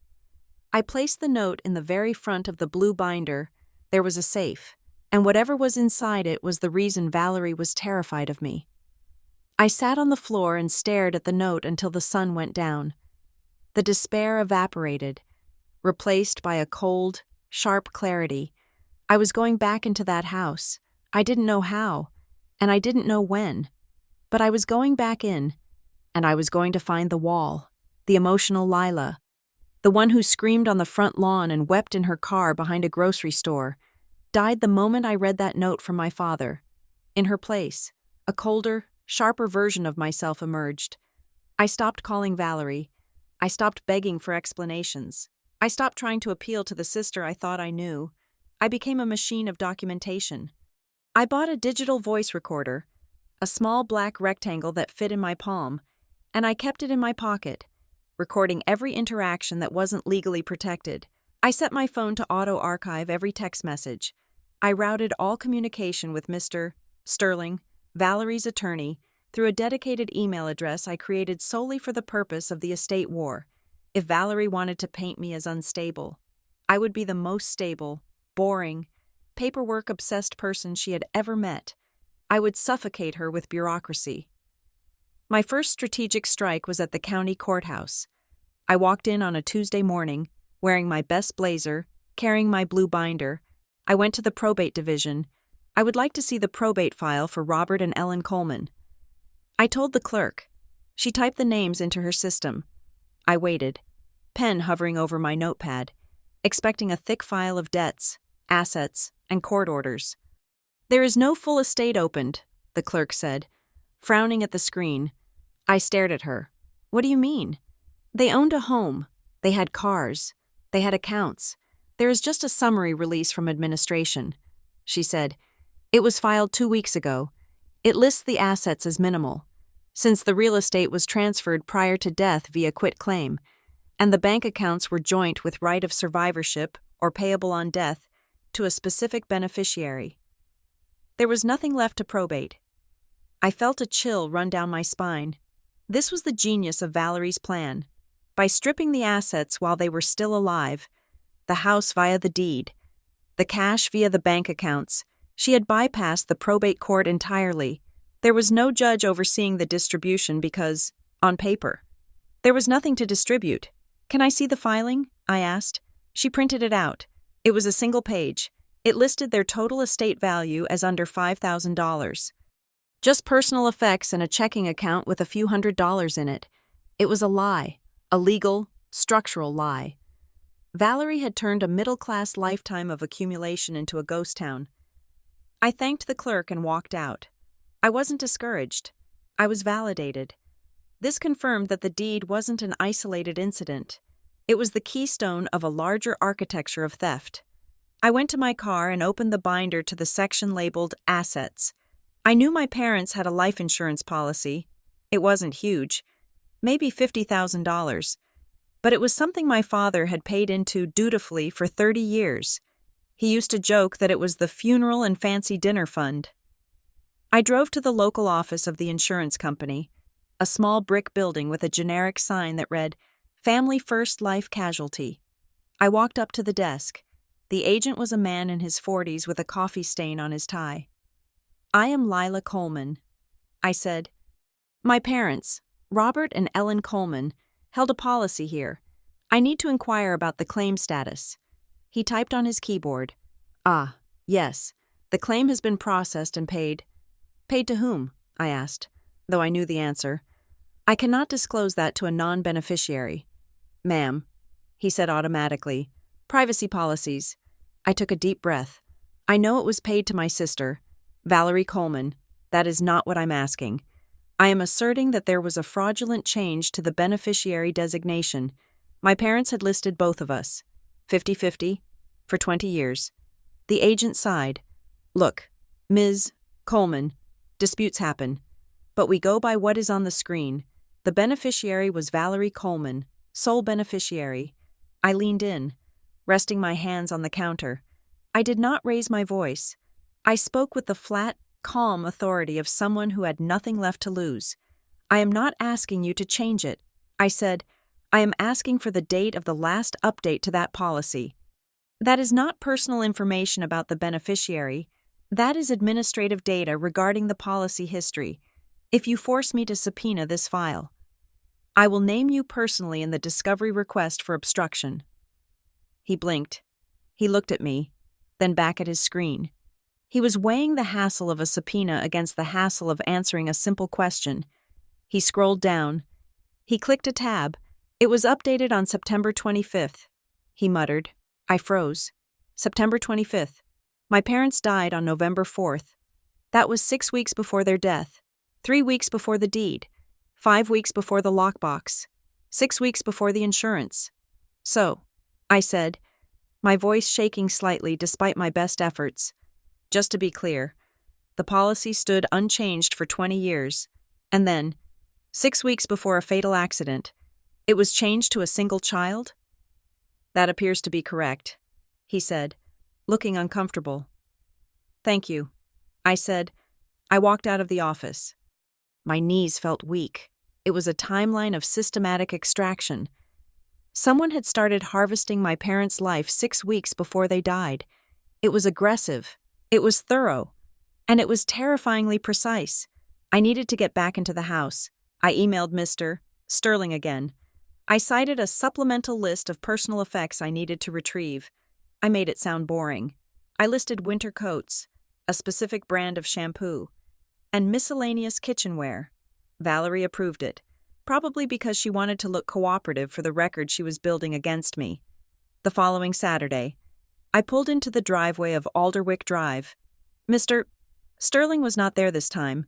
I placed the note in the very front of the blue binder. There was a safe, and whatever was inside it was the reason Valerie was terrified of me. I sat on the floor and stared at the note until the sun went down. The despair evaporated, replaced by a cold, sharp clarity. I was going back into that house. I didn't know how, and I didn't know when, but I was going back in, and I was going to find the wall, the emotional Lila, the one who screamed on the front lawn and wept in her car behind a grocery store, died the moment I read that note from my father. In her place, a colder, sharper version of myself emerged. I stopped calling Valerie. I stopped begging for explanations. I stopped trying to appeal to the sister I thought I knew. I became a machine of documentation. I bought a digital voice recorder, a small black rectangle that fit in my palm, and I kept it in my pocket, recording every interaction that wasn't legally protected. I set my phone to auto-archive every text message. I routed all communication with Mr. Sterling, Valerie's attorney, through a dedicated email address I created solely for the purpose of the estate war. If Valerie wanted to paint me as unstable, I would be the most stable, boring, paperwork-obsessed person she had ever met. I would suffocate her with bureaucracy. My first strategic strike was at the county courthouse. I walked in on a Tuesday morning, wearing my best blazer, carrying my blue binder. I went to the probate division. I would like to see the probate file for Robert and Ellen Coleman. I told the clerk. She typed the names into her system. I waited, pen hovering over my notepad, expecting a thick file of debts, assets, and court orders. "There is no full estate opened," the clerk said, frowning at the screen. I stared at her. "What do you mean?" "They owned a home. They had cars. They had accounts. There is just a summary release from administration," she said. "It was filed 2 weeks ago. It lists the assets as minimal, since the real estate was transferred prior to death via quitclaim, and the bank accounts were joint with right of survivorship or payable on death to a specific beneficiary. There was nothing left to probate." I felt a chill run down my spine. This was the genius of Valerie's plan. By stripping the assets while they were still alive, the house via the deed, the cash via the bank accounts, she had bypassed the probate court entirely. There was no judge overseeing the distribution because, on paper, there was nothing to distribute. "Can I see the filing?" I asked. She printed it out. It was a single page. It listed their total estate value as under $5,000. Just personal effects and a checking account with a few $100s in it. It was a lie, a legal, structural lie. Valerie had turned a middle-class lifetime of accumulation into a ghost town. I thanked the clerk and walked out. I wasn't discouraged. I was validated. This confirmed that the deed wasn't an isolated incident. It was the keystone of a larger architecture of theft. I went to my car and opened the binder to the section labeled Assets. I knew my parents had a life insurance policy. It wasn't huge, maybe $50,000, but it was something my father had paid into dutifully for 30 years. He used to joke that it was the funeral and fancy dinner fund. I drove to the local office of the insurance company, a small brick building with a generic sign that read, "Family First Life Casualty." I walked up to the desk. The agent was a man in his 40s with a coffee stain on his tie. "I am Lila Coleman," I said. "My parents, Robert and Ellen Coleman, held a policy here. I need to inquire about the claim status." He typed on his keyboard. "Ah, yes. The claim has been processed and paid." "Paid to whom?" I asked, though I knew the answer. "I cannot disclose that to a non-beneficiary." "Ma'am," he said automatically. "Privacy policies." I took a deep breath. "I know it was paid to my sister, Valerie Coleman. That is not what I'm asking. I am asserting that there was a fraudulent change to the beneficiary designation. My parents had listed both of us, 50-50, for 20 years. The agent sighed. "Look, Ms. Coleman, disputes happen, but we go by what is on the screen. The beneficiary was Valerie Coleman, sole beneficiary." I leaned in, resting my hands on the counter. I did not raise my voice. I spoke with the flat, calm authority of someone who had nothing left to lose. "I am not asking you to change it," I said. "I am asking for the date of the last update to that policy. That is not personal information about the beneficiary. That is administrative data regarding the policy history. If you force me to subpoena this file, I will name you personally in the discovery request for obstruction." He blinked. He looked at me, then back at his screen. He was weighing the hassle of a subpoena against the hassle of answering a simple question. He scrolled down. He clicked a tab. It was updated on September 25th. He muttered. I froze. September 25th. My parents died on November 4th. That was 6 weeks before their death, 3 weeks before the deed, 5 weeks before the lockbox, 6 weeks before the insurance. "So," I said, my voice shaking slightly despite my best efforts. "Just to be clear, the policy stood unchanged for 20 years, and then, 6 weeks before a fatal accident, it was changed to a single child?" "That appears to be correct," he said, looking uncomfortable. "Thank you," I said. I walked out of the office. My knees felt weak. It was a timeline of systematic extraction. Someone had started harvesting my parents' life 6 weeks before they died. It was aggressive. It was thorough. And it was terrifyingly precise. I needed to get back into the house. I emailed Mr. Sterling again. I cited a supplemental list of personal effects I needed to retrieve. I made it sound boring. I listed winter coats, a specific brand of shampoo, and miscellaneous kitchenware. Valerie approved it, probably because she wanted to look cooperative for the record she was building against me. The following Saturday, I pulled into the driveway of Alderwick Drive. Mr. Sterling was not there this time,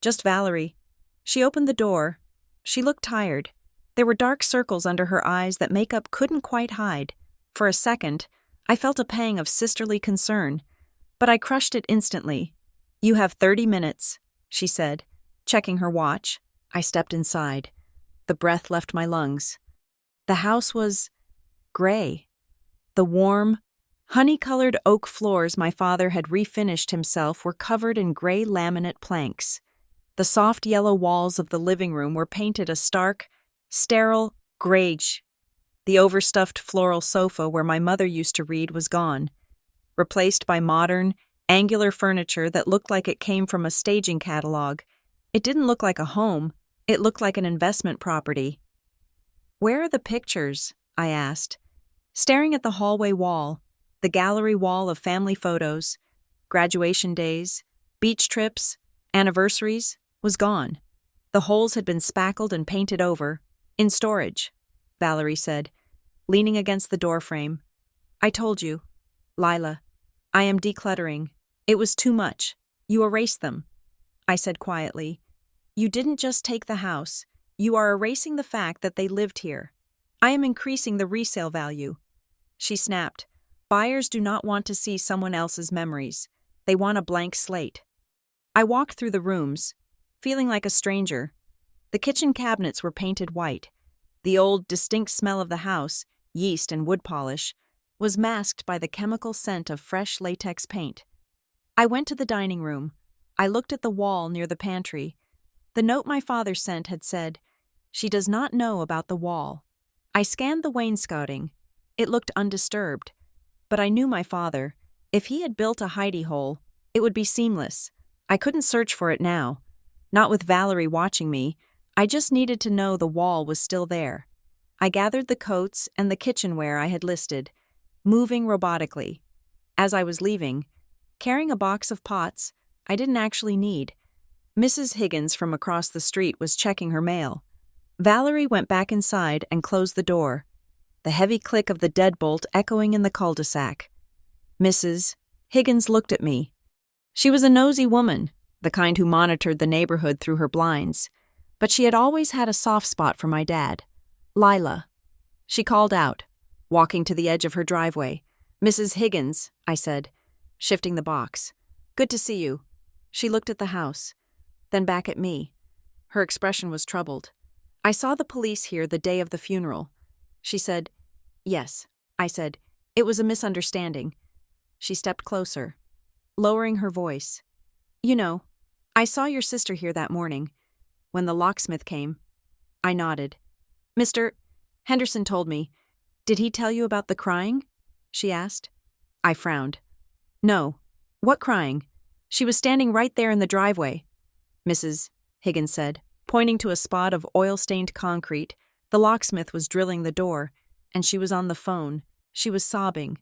just Valerie. She opened the door. She looked tired. There were dark circles under her eyes that makeup couldn't quite hide. For a second, I felt a pang of sisterly concern, but I crushed it instantly. "You have 30 minutes, she said, checking her watch. I stepped inside. The breath left my lungs. The house was gray. The warm, honey-colored oak floors my father had refinished himself were covered in gray laminate planks. The soft yellow walls of the living room were painted a stark, sterile grayish. The overstuffed floral sofa where my mother used to read was gone, replaced by modern, angular furniture that looked like it came from a staging catalog. It didn't look like a home, it looked like an investment property. "Where are the pictures?" I asked, staring at the hallway wall, the gallery wall of family photos, graduation days, beach trips, anniversaries, was gone. The holes had been spackled and painted over. "In storage," Valerie said, leaning against the doorframe. "I told you, Lila, I am decluttering. It was too much. You erased them," I said quietly. "You didn't just take the house. You are erasing the fact that they lived here. I am increasing the resale value." She snapped. "Buyers do not want to see someone else's memories. They want a blank slate." I walked through the rooms, feeling like a stranger. The kitchen cabinets were painted white. The old, distinct smell of the house, yeast and wood polish, was masked by the chemical scent of fresh latex paint. I went to the dining room. I looked at the wall near the pantry. The note my father sent had said, "She does not know about the wall." I scanned the wainscoting. It looked undisturbed. But I knew my father. If he had built a hidey hole, it would be seamless. I couldn't search for it now. Not with Valerie watching me. I just needed to know the wall was still there. I gathered the coats and the kitchenware I had listed, moving robotically. As I was leaving, carrying a box of pots I didn't actually need, Mrs. Higgins from across the street was checking her mail. Valerie went back inside and closed the door, the heavy click of the deadbolt echoing in the cul-de-sac. Mrs. Higgins looked at me. She was a nosy woman, the kind who monitored the neighborhood through her blinds, but she had always had a soft spot for my dad. "Lila," she called out, walking to the edge of her driveway. "Mrs. Higgins," I said, shifting the box. "Good to see you." She looked at the house, then back at me. Her expression was troubled. "I saw the police here the day of the funeral." She said, "Yes," I said. "It was a misunderstanding." She stepped closer, lowering her voice. "You know, I saw your sister here that morning, when the locksmith came." I nodded. "Mr. Henderson told me. Did he tell you about the crying?" she asked. I frowned. "No. What crying? She was standing right there in the driveway," Mrs. Higgins said, pointing to a spot of oil-stained concrete. The locksmith was drilling the door, and she was on the phone. She was sobbing.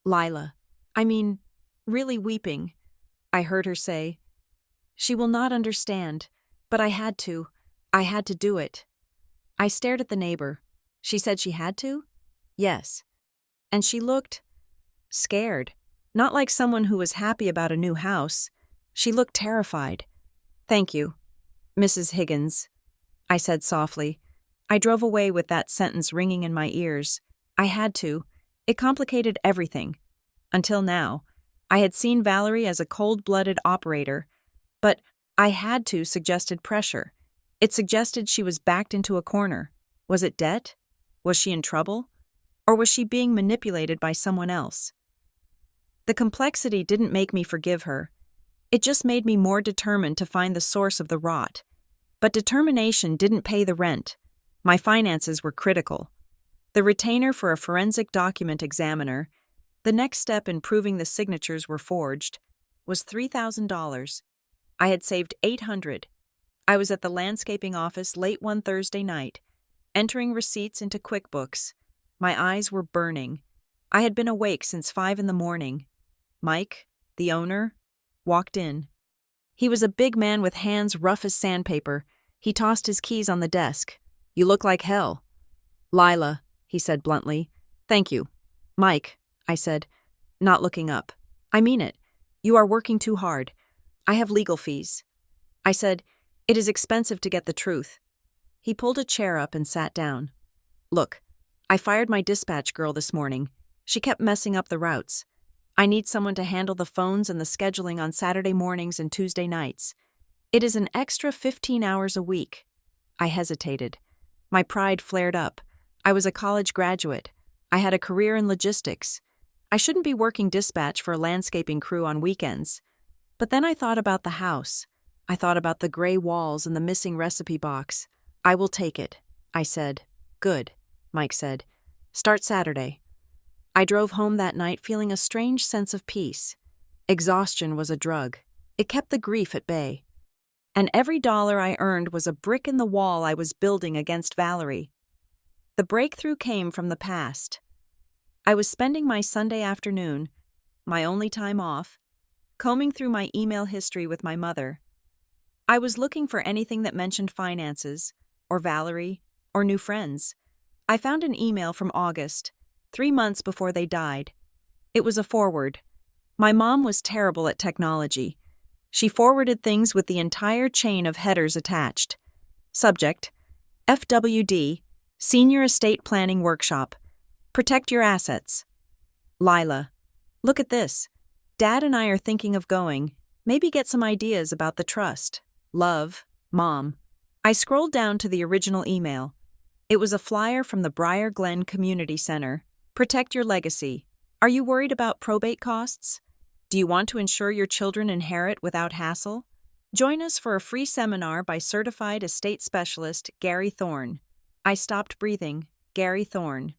"Lila, I mean, really weeping," I heard her say. "She will not understand, but I had to. I had to do it." I stared at the neighbor. She said she had to? Yes. And she looked scared, not like someone who was happy about a new house. She looked terrified. "Thank you, Mrs. Higgins," I said softly. I drove away with that sentence ringing in my ears. I had to. It complicated everything. Until now, I had seen Valerie as a cold-blooded operator, but "I had to" suggested pressure. It suggested she was backed into a corner. Was it debt? Was she in trouble? Or was she being manipulated by someone else? The complexity didn't make me forgive her. It just made me more determined to find the source of the rot. But determination didn't pay the rent. My finances were critical. The retainer for a forensic document examiner, the next step in proving the signatures were forged, was $3,000. I had saved $800. I was at the landscaping office late one Thursday night, entering receipts into QuickBooks. My eyes were burning. I had been awake since 5 in the morning. Mike, the owner, walked in. He was a big man with hands rough as sandpaper. He tossed his keys on the desk. "You look like hell." "Lila," he said bluntly. "Thank you." "Mike," I said, not looking up. "I mean it. You are working too hard. I have legal fees." I said, "It is expensive to get the truth." He pulled a chair up and sat down. "Look, I fired my dispatch girl this morning. She kept messing up the routes. I need someone to handle the phones and the scheduling on Saturday mornings and Tuesday nights. It is an extra 15 hours a week." I hesitated. My pride flared up. I was a college graduate. I had a career in logistics. I shouldn't be working dispatch for a landscaping crew on weekends. But then I thought about the house. I thought about the gray walls and the missing recipe box. "I will take it," I said. "Good," Mike said. "Start Saturday." I drove home that night feeling a strange sense of peace. Exhaustion was a drug. It kept the grief at bay. And every dollar I earned was a brick in the wall I was building against Valerie. The breakthrough came from the past. I was spending my Sunday afternoon, my only time off, combing through my email history with my mother. I was looking for anything that mentioned finances, or Valerie, or new friends. I found an email from August, 3 months before they died. It was a forward. My mom was terrible at technology. She forwarded things with the entire chain of headers attached. Subject: FWD, Senior Estate Planning Workshop. Protect your assets. Lila: "Look at this. Dad and I are thinking of going. Maybe get some ideas about the trust. Love, Mom." I scrolled down to the original email. It was a flyer from the Briar Glen Community Center. Protect your legacy. Are you worried about probate costs? Do you want to ensure your children inherit without hassle? Join us for a free seminar by certified estate specialist Gary Thorne. I stopped breathing. Gary Thorne.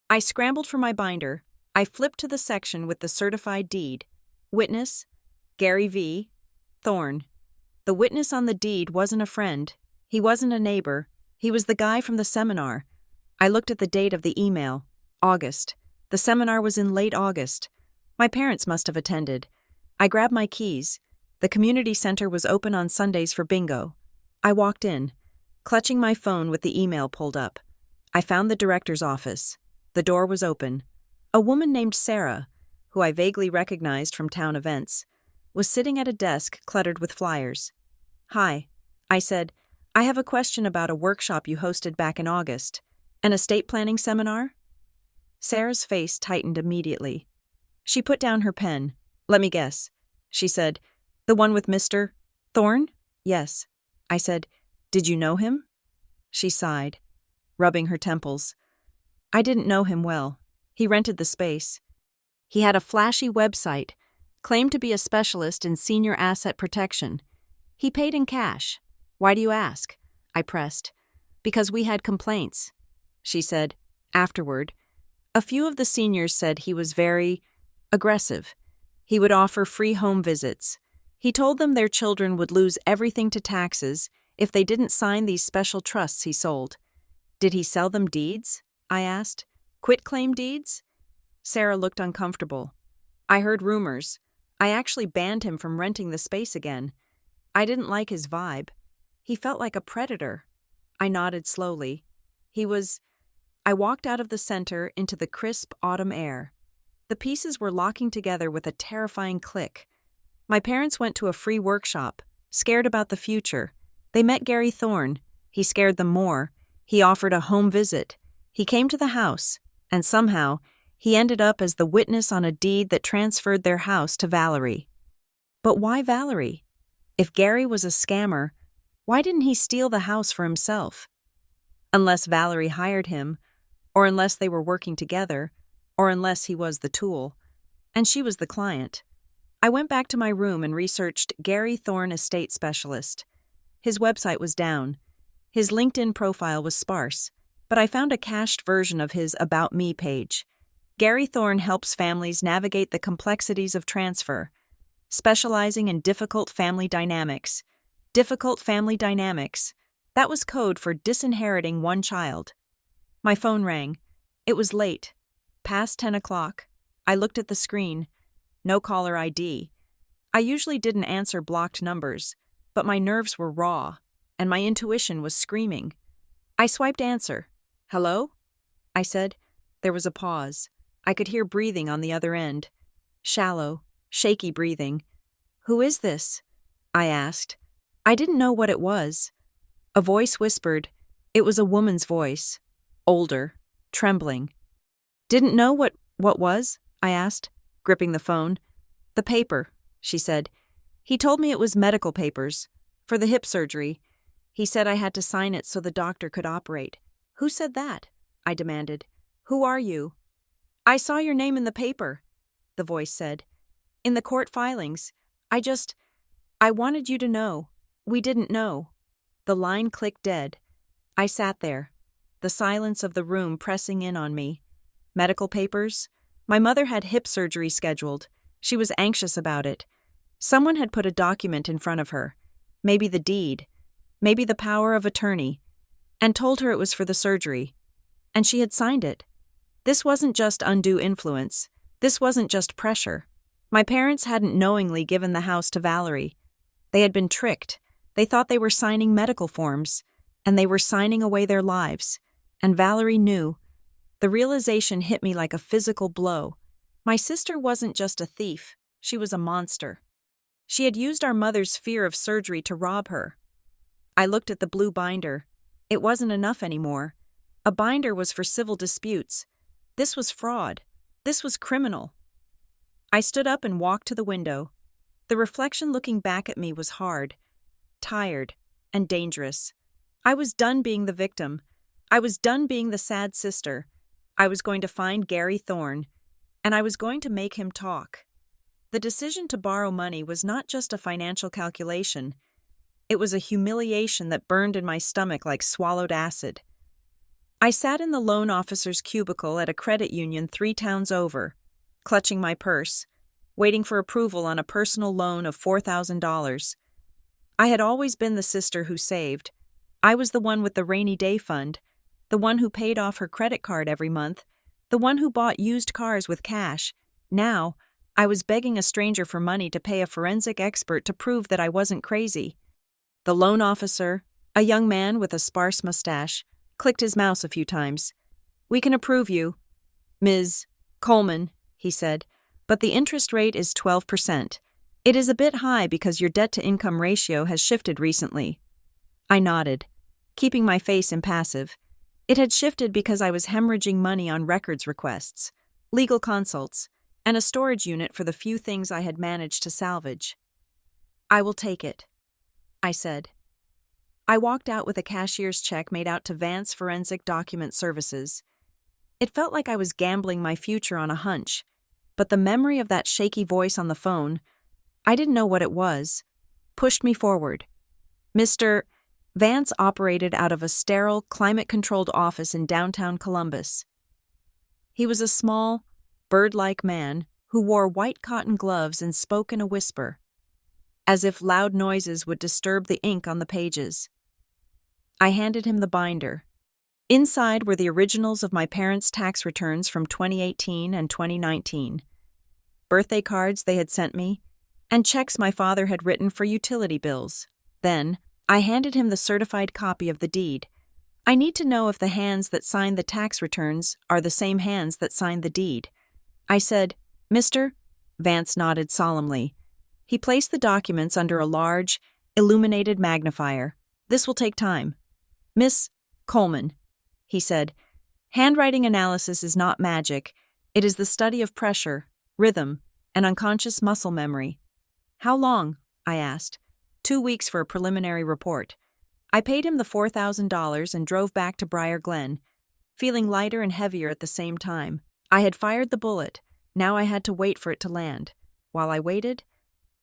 I scrambled for my binder. I flipped to the section with the certified deed. Witness: Gary V. Thorne. The witness on the deed wasn't a friend. He wasn't a neighbor. He was the guy from the seminar. I looked at the date of the email. August. The seminar was in late August. My parents must have attended. I grabbed my keys. The community center was open on Sundays for bingo. I walked in, clutching my phone with the email pulled up. I found the director's office. The door was open. A woman named Sarah, who I vaguely recognized from town events, was sitting at a desk cluttered with flyers. "Hi," I said. "I have a question about a workshop you hosted back in August. An estate planning seminar?" Sarah's face tightened immediately. She put down her pen. "Let me guess," she said. "The one with Mr. Thorne?" "Yes." I said. "Did you know him?" She sighed, rubbing her temples. "I didn't know him well. He rented the space. He had a flashy website, claimed to be a specialist in senior asset protection. He paid in cash." "Why do you ask?" I pressed. "Because we had complaints," she said. Afterward, a few of the seniors said he was very aggressive. He would offer free home visits. He told them their children would lose everything to taxes if they didn't sign these special trusts he sold. "Did he sell them deeds?" I asked. "Quitclaim deeds?" Sarah looked uncomfortable. "I heard rumors. I actually banned him from renting the space again. I didn't like his vibe. He felt like a predator." I nodded slowly. I walked out of the center into the crisp autumn air. The pieces were locking together with a terrifying click. My parents went to a free workshop, scared about the future. They met Gary Thorne. He scared them more. He offered a home visit. He came to the house, and somehow, he ended up as the witness on a deed that transferred their house to Valerie. But why Valerie? If Gary was a scammer, why didn't he steal the house for himself? Unless Valerie hired him, or unless they were working together, or unless he was the tool, and she was the client. I went back to my room and researched Gary Thorne Estate Specialist. His website was down. His LinkedIn profile was sparse, but I found a cached version of his About Me page. Gary Thorne helps families navigate the complexities of transfer, specializing in difficult family dynamics. Difficult family dynamics. That was code for disinheriting one child. My phone rang. It was late. Past 10 o'clock. I looked at the screen. No caller ID. I usually didn't answer blocked numbers, but my nerves were raw, and my intuition was screaming. I swiped answer. "Hello?" I said. There was a pause. I could hear breathing on the other end. Shallow, shaky breathing. "Who is this?" I asked. I didn't know what it was. A voice whispered. It was a woman's voice. Older, trembling. "Didn't know what was?" I asked, gripping the phone. "The paper," she said. "He told me it was medical papers. For the hip surgery. He said I had to sign it so the doctor could operate." "Who said that?" I demanded. "Who are you?" "I saw your name in the paper," the voice said. "In the court filings. I wanted you to know. We didn't know." The line clicked dead. I sat there, the silence of the room pressing in on me. Medical papers? My mother had hip surgery scheduled. She was anxious about it. Someone had put a document in front of her, maybe the deed, maybe the power of attorney, and told her it was for the surgery. And she had signed it. This wasn't just undue influence. This wasn't just pressure. My parents hadn't knowingly given the house to Valerie. They had been tricked. They thought they were signing medical forms, and they were signing away their lives. And Valerie knew. The realization hit me like a physical blow. My sister wasn't just a thief. She was a monster. She had used our mother's fear of surgery to rob her. I looked at the blue binder. It wasn't enough anymore. A binder was for civil disputes. This was fraud. This was criminal. I stood up and walked to the window. The reflection looking back at me was hard, tired, and dangerous. I was done being the victim. I was done being the sad sister. I was going to find Gary Thorne, and I was going to make him talk. The decision to borrow money was not just a financial calculation. It was a humiliation that burned in my stomach like swallowed acid. I sat in the loan officer's cubicle at a credit union 3 towns over, clutching my purse, waiting for approval on a personal loan of $4,000. I had always been the sister who saved. I was the one with the rainy day fund, the one who paid off her credit card every month, the one who bought used cars with cash. Now, I was begging a stranger for money to pay a forensic expert to prove that I wasn't crazy. The loan officer, a young man with a sparse mustache, clicked his mouse a few times. "We can approve you, Ms. Coleman," he said, "but the interest rate is 12%. It is a bit high because your debt-to-income ratio has shifted recently." I nodded, keeping my face impassive. It had shifted because I was hemorrhaging money on records requests, legal consults, and a storage unit for the few things I had managed to salvage. "I will take it," I said. I walked out with a cashier's check made out to Vance Forensic Document Services. It felt like I was gambling my future on a hunch, but the memory of that shaky voice on the phone, I didn't know what it was, pushed me forward. Mr. Vance operated out of a sterile, climate-controlled office in downtown Columbus. He was a small, bird-like man who wore white cotton gloves and spoke in a whisper, as if loud noises would disturb the ink on the pages. I handed him the binder. Inside were the originals of my parents' tax returns from 2018 and 2019, birthday cards they had sent me, and checks my father had written for utility bills. Then, I handed him the certified copy of the deed. I need to know if the hands that signed the tax returns are the same hands that signed the deed. I said, "Mr." Vance nodded solemnly. He placed the documents under a large, illuminated magnifier. "This will take time." "Miss Coleman," he said, "handwriting analysis is not magic. It is the study of pressure, rhythm, and unconscious muscle memory." "How long?" I asked. 2 weeks for a preliminary report. I paid him the $4,000 and drove back to Briar Glen, feeling lighter and heavier at the same time. I had fired the bullet. Now I had to wait for it to land. While I waited,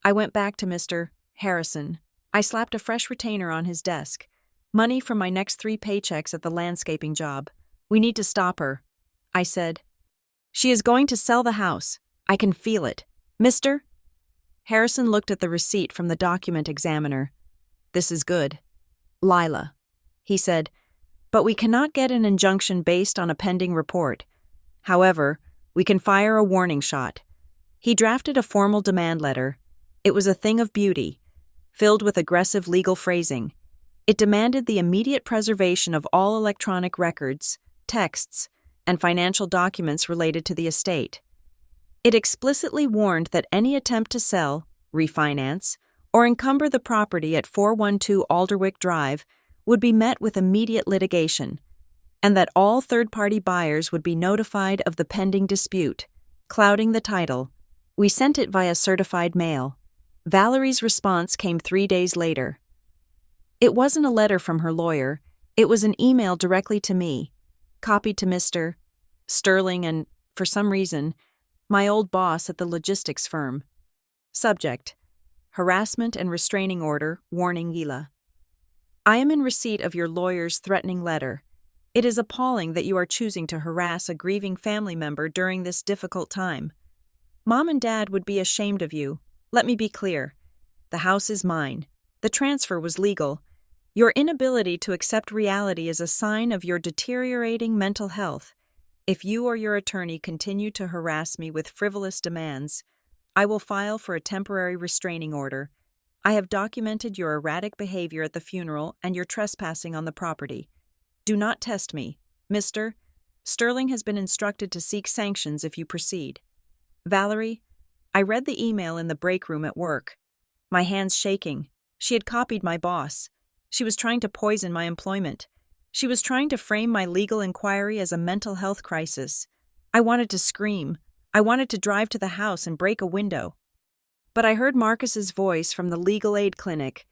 I went back to Mr. Harrison. I slapped a fresh retainer on his desk. "Money from my next 3 paychecks at the landscaping job. We need to stop her," I said. "She is going to sell the house. I can feel it. Mr." Harrison looked at the receipt from the document examiner. "This is good. Lila," he said, "but we cannot get an injunction based on a pending report. However, we can fire a warning shot." He drafted a formal demand letter. It was a thing of beauty, filled with aggressive legal phrasing. It demanded the immediate preservation of all electronic records, texts, and financial documents related to the estate. It explicitly warned that any attempt to sell, refinance, or encumber the property at 412 Alderwick Drive would be met with immediate litigation, and that all third-party buyers would be notified of the pending dispute, clouding the title. We sent it via certified mail. Valerie's response came 3 days later. It wasn't a letter from her lawyer, it was an email directly to me, copied to Mr. Sterling and, for some reason, my old boss at the logistics firm. Subject: Harassment and Restraining Order, Warning Gila. I am in receipt of your lawyer's threatening letter. It is appalling that you are choosing to harass a grieving family member during this difficult time. Mom and Dad would be ashamed of you. Let me be clear. The house is mine. The transfer was legal. Your inability to accept reality is a sign of your deteriorating mental health. If you or your attorney continue to harass me with frivolous demands, I will file for a temporary restraining order. I have documented your erratic behavior at the funeral and your trespassing on the property. Do not test me. Mr. Sterling has been instructed to seek sanctions if you proceed. Valerie, I read the email in the break room at work. My hands shaking. She had copied my boss. She was trying to poison my employment. She was trying to frame my legal inquiry as a mental health crisis. I wanted to scream. I wanted to drive to the house and break a window. But I heard Marcus's voice from the legal aid clinic.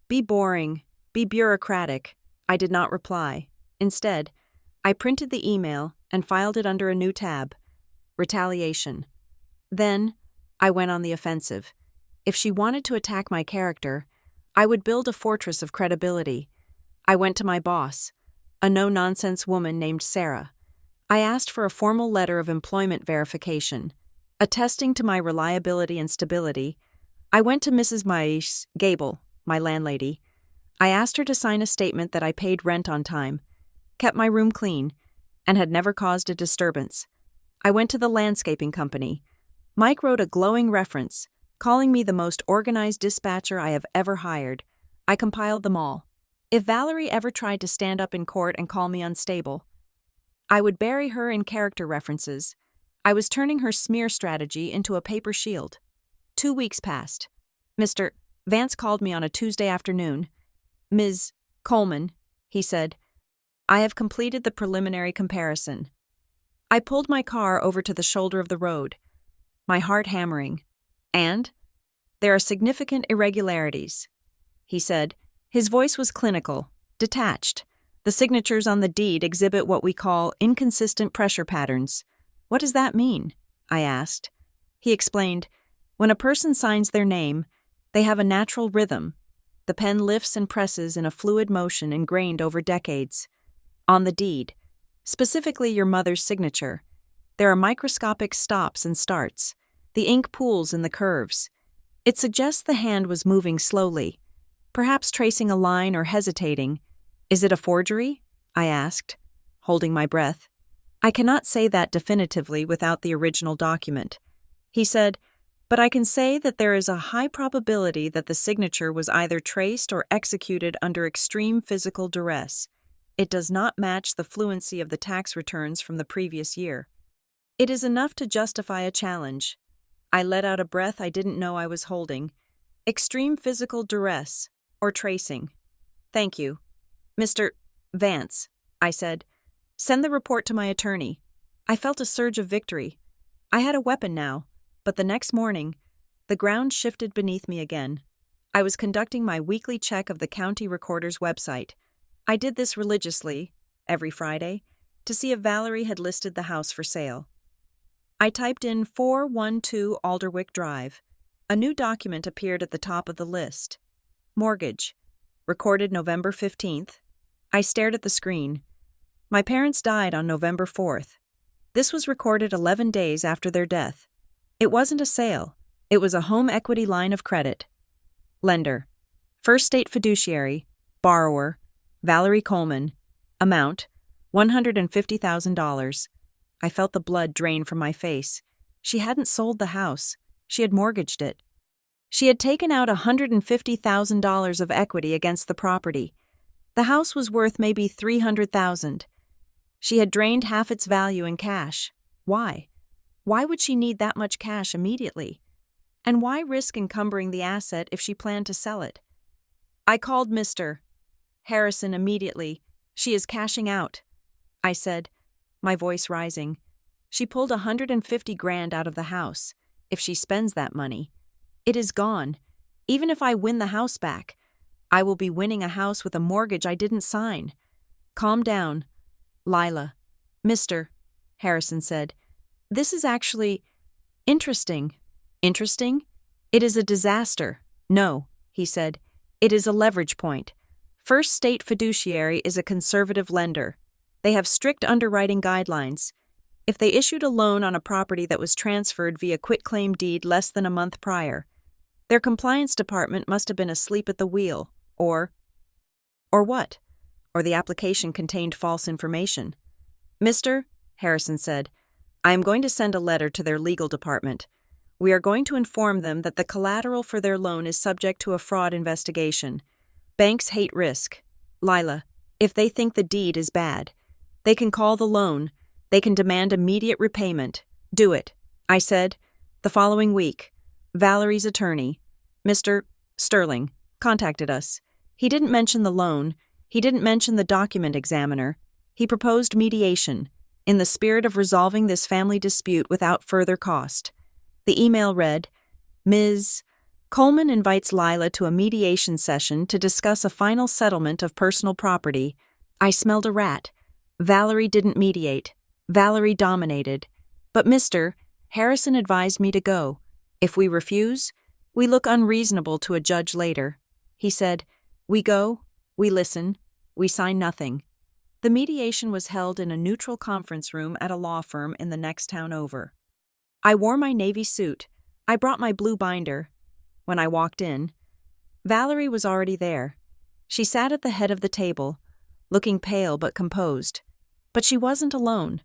Be boring. Be bureaucratic. I did not reply. Instead, I printed the email and filed it under a new tab. Retaliation. Then, I went on the offensive. If she wanted to attack my character, I would build a fortress of credibility. I went to my boss, a no-nonsense woman named Sarah. I asked for a formal letter of employment verification, attesting to my reliability and stability. I went to Mrs. Mais Gable, my landlady. I asked her to sign a statement that I paid rent on time, kept my room clean, and had never caused a disturbance. I went to the landscaping company. Mike wrote a glowing reference, calling me the most organized dispatcher I have ever hired. I compiled them all. If Valerie ever tried to stand up in court and call me unstable, I would bury her in character references. I was turning her smear strategy into a paper shield. 2 weeks passed. Mr. Vance called me on a Tuesday afternoon. Ms. Coleman, he said, I have completed the preliminary comparison. I pulled my car over to the shoulder of the road, my heart hammering. And there are significant irregularities, he said. His voice was clinical, detached. The signatures on the deed exhibit what we call inconsistent pressure patterns. What does that mean? I asked. He explained, when a person signs their name, they have a natural rhythm. The pen lifts and presses in a fluid motion ingrained over decades. On the deed, specifically your mother's signature, there are microscopic stops and starts. The ink pools in the curves. It suggests the hand was moving slowly, perhaps tracing a line or hesitating. Is it a forgery? I asked, holding my breath. I cannot say that definitively without the original document. He said, but I can say that there is a high probability that the signature was either traced or executed under extreme physical duress. It does not match the fluency of the tax returns from the previous year. It is enough to justify a challenge. I let out a breath I didn't know I was holding. Extreme physical duress, or tracing. Thank you. Mr. Vance, I said. Send the report to my attorney. I felt a surge of victory. I had a weapon now, but the next morning, the ground shifted beneath me again. I was conducting my weekly check of the county recorder's website. I did this religiously, every Friday, to see if Valerie had listed the house for sale. I typed in 412 Alderwick Drive. A new document appeared at the top of the list. Mortgage. Recorded November 15th. I stared at the screen. My parents died on November 4th. This was recorded 11 days after their death. It wasn't a sale. It was a home equity line of credit. Lender. First State Fiduciary. Borrower. Valerie Coleman. Amount. $150,000. I felt the blood drain from my face. She hadn't sold the house. She had mortgaged it. She had taken out $150,000 of equity against the property. The house was worth maybe $300,000. She had drained half its value in cash. Why? Why would she need that much cash immediately? And why risk encumbering the asset if she planned to sell it? I called Mr. Harrison immediately. She is cashing out, I said, my voice rising. She pulled $150,000 out of the house. If she spends that money, it is gone. Even if I win the house back, I will be winning a house with a mortgage I didn't sign. Calm down, Lila. Mr. Harrison said, this is actually interesting. Interesting? It is a disaster. No, he said. It is a leverage point. First State Fiduciary is a conservative lender. They have strict underwriting guidelines. If they issued a loan on a property that was transferred via quitclaim deed less than a month prior, their compliance department must have been asleep at the wheel, or what? Or the application contained false information. Mr. Harrison said, I am going to send a letter to their legal department. We are going to inform them that the collateral for their loan is subject to a fraud investigation. Banks hate risk. Lila, if they think the deed is bad, they can call the loan. They can demand immediate repayment. Do it, I said. The following week, Valerie's attorney, Mr. Sterling, contacted us. He didn't mention the loan. He didn't mention the document examiner. He proposed mediation, in the spirit of resolving this family dispute without further cost. The email read, Ms. Coleman invites Lila to a mediation session to discuss a final settlement of personal property. I smelled a rat. Valerie didn't mediate. Valerie dominated. But Mr. Harrison advised me to go. If we refuse, we look unreasonable to a judge later. He said, we go, we listen, we sign nothing. The mediation was held in a neutral conference room at a law firm in the next town over. I wore my navy suit. I brought my blue binder. When I walked in, Valerie was already there. She sat at the head of the table, looking pale but composed. But she wasn't alone.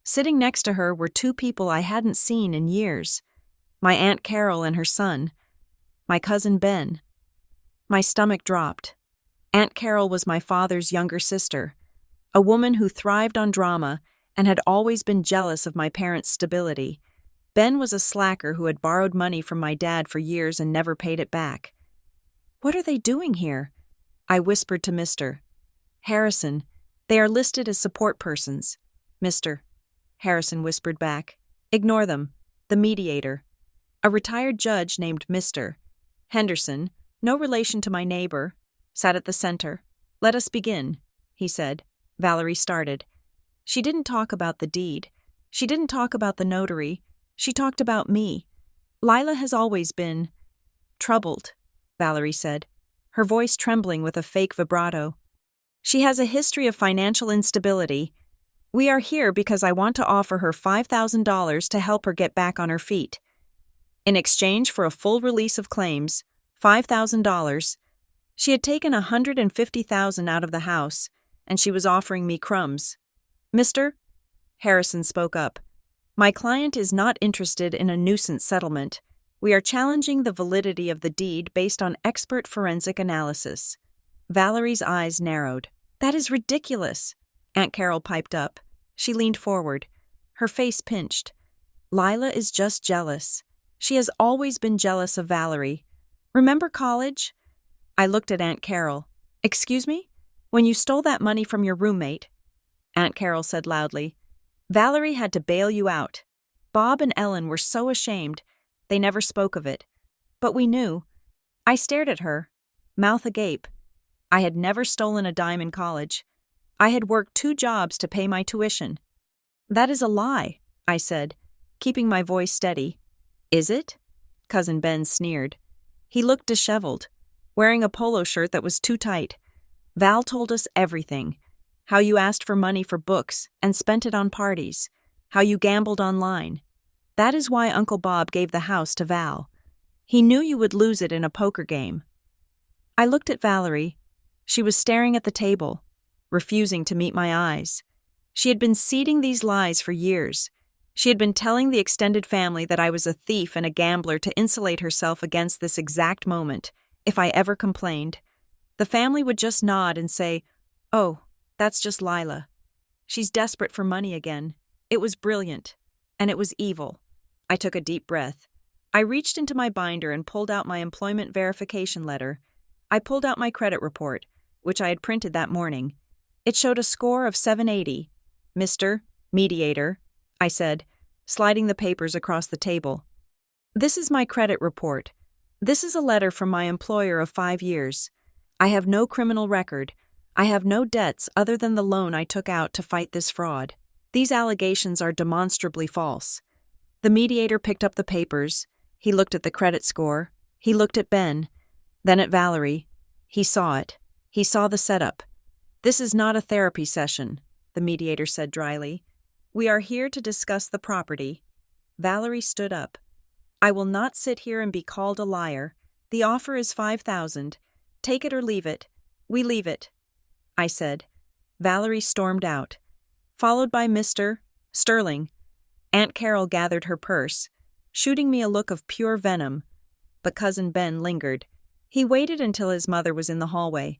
Sitting next to her were two people I hadn't seen in years. My Aunt Carol and her son. My cousin Ben. My stomach dropped. Aunt Carol was my father's younger sister, a woman who thrived on drama and had always been jealous of my parents' stability. Ben was a slacker who had borrowed money from my dad for years and never paid it back. What are they doing here? I whispered to Mr. Harrison. They are listed as support persons. Mr. Harrison whispered back. Ignore them. The mediator. A retired judge named Mr. Henderson, no relation to my neighbor, sat at the center. Let us begin, he said. Valerie started. She didn't talk about the deed. She didn't talk about the notary. She talked about me. Lila has always been troubled, Valerie said, her voice trembling with a fake vibrato. She has a history of financial instability. We are here because I want to offer her $5,000 to help her get back on her feet. In exchange for a full release of claims, $5,000, she had taken $150,000 out of the house, and she was offering me crumbs. Mr. Harrison spoke up. My client is not interested in a nuisance settlement. We are challenging the validity of the deed based on expert forensic analysis. Valerie's eyes narrowed. That is ridiculous, Aunt Carol piped up. She leaned forward, her face pinched. Lila is just jealous. She has always been jealous of Valerie. Remember college? I looked at Aunt Carol. Excuse me? When you stole that money from your roommate, Aunt Carol said loudly, Valerie had to bail you out. Bob and Ellen were so ashamed. They never spoke of it. But we knew. I stared at her, mouth agape. I had never stolen a dime in college. I had worked 2 jobs to pay my tuition. That is a lie, I said, keeping my voice steady. Is it? Cousin Ben sneered. He looked disheveled, wearing a polo shirt that was too tight. Val told us everything. How you asked for money for books and spent it on parties. How you gambled online. That is why Uncle Bob gave the house to Val. He knew you would lose it in a poker game. I looked at Valerie. She was staring at the table, refusing to meet my eyes. She had been seeding these lies for years. She had been telling the extended family that I was a thief and a gambler to insulate herself against this exact moment, if I ever complained. The family would just nod and say, "Oh, that's just Lila. She's desperate for money again." It was brilliant. And it was evil. I took a deep breath. I reached into my binder and pulled out my employment verification letter. I pulled out my credit report, which I had printed that morning. It showed a score of 780. "Mr. Mediator," I said, sliding the papers across the table. "This is my credit report. This is a letter from my employer of 5 years. I have no criminal record. I have no debts other than the loan I took out to fight this fraud. These allegations are demonstrably false." The mediator picked up the papers. He looked at the credit score. He looked at Ben. Then at Valerie. He saw it. He saw the setup. "This is not a therapy session," the mediator said dryly. "We are here to discuss the property." Valerie stood up. "I will not sit here and be called a liar. The offer is $5,000. Take it or leave it." "We leave it," I said. Valerie stormed out, followed by Mr. Sterling. Aunt Carol gathered her purse, shooting me a look of pure venom. But Cousin Ben lingered. He waited until his mother was in the hallway.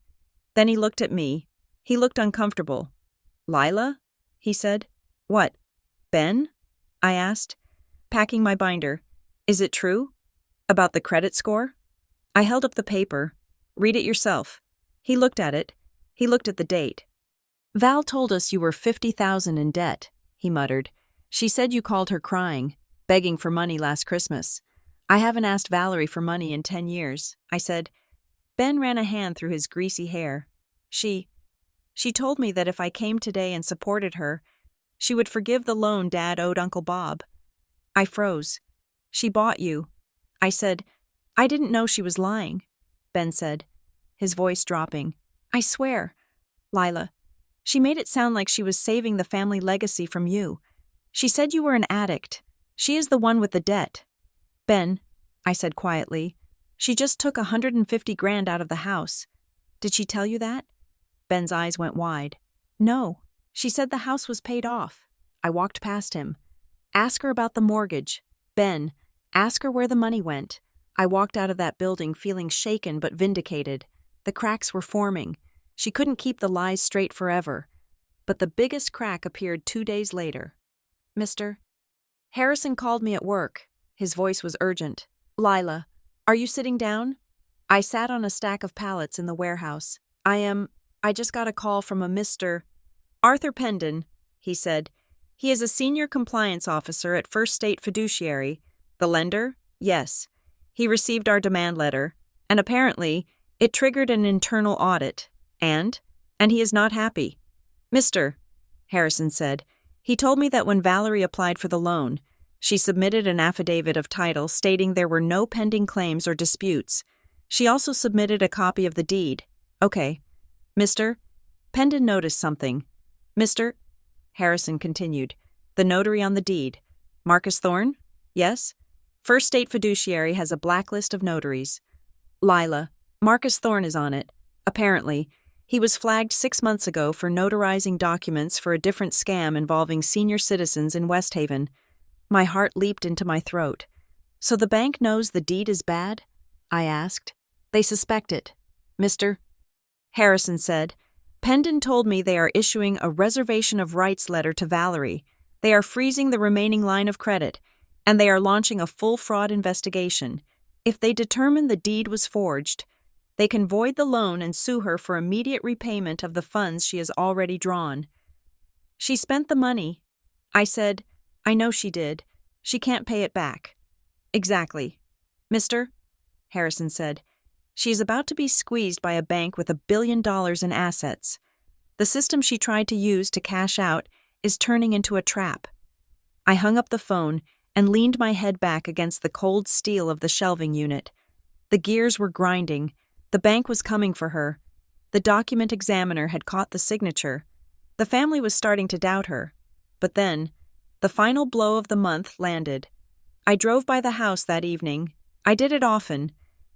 Then he looked at me. He looked uncomfortable. "Lila?" he said. "What? Ben?" I asked, packing my binder. "Is it true? About the credit score?" I held up the paper. "Read it yourself." He looked at it. He looked at the date. "Val told us you were $50,000 in debt," he muttered. "She said you called her crying, begging for money last Christmas. I haven't asked Valerie for money in 10 years, I said. Ben ran a hand through his greasy hair. She told me that if I came today and supported her, she would forgive the loan Dad owed Uncle Bob." I froze. "She bought you." I said, "I didn't know she was lying," Ben said, his voice dropping. "I swear, Lila, she made it sound like she was saving the family legacy from you. She said you were an addict. She is the one with the debt." "Ben," I said quietly, "she just took $150,000 out of the house. Did she tell you that?" Ben's eyes went wide. "No, she said the house was paid off." I walked past him. "Ask her about the mortgage. Ben, ask her where the money went." I walked out of that building feeling shaken but vindicated. The cracks were forming. She couldn't keep the lies straight forever. But the biggest crack appeared 2 days later. "Mr. Harrison called me at work." His voice was urgent. "Lila, are you sitting down?" I sat on a stack of pallets in the warehouse. I just got a call from a Mr. Arthur Pendon," he said. "He is a senior compliance officer at First State Fiduciary." "The lender?" "Yes. He received our demand letter, and apparently it triggered an internal audit. And he is not happy." "Mr. Harrison said, "He told me that when Valerie applied for the loan, she submitted an affidavit of title stating there were no pending claims or disputes. She also submitted a copy of the deed." "Okay. Mr. Pendon noticed something." "Mr. Harrison continued, "The notary on the deed. Marcus Thorne?" "Yes. First State Fiduciary has a blacklist of notaries." "Lila, Marcus Thorne is on it. Apparently, he was flagged 6 months ago for notarizing documents for a different scam involving senior citizens in West Haven." My heart leaped into my throat. "So the bank knows the deed is bad?" I asked. "They suspect it." Mr. Harrison said, "Pendon told me they are issuing a reservation of rights letter to Valerie. They are freezing the remaining line of credit, and they are launching a full fraud investigation. If they determine the deed was forged, they can void the loan and sue her for immediate repayment of the funds she has already drawn." "She spent the money." I said, "I know she did. She can't pay it back." "Exactly." Mr. Harrison said, "She is about to be squeezed by a bank with $1 billion in assets. The system she tried to use to cash out is turning into a trap." I hung up the phone and leaned my head back against the cold steel of the shelving unit. The gears were grinding. The bank was coming for her. The document examiner had caught the signature. The family was starting to doubt her. But then, the final blow of the month landed. I drove by the house that evening. I did it often,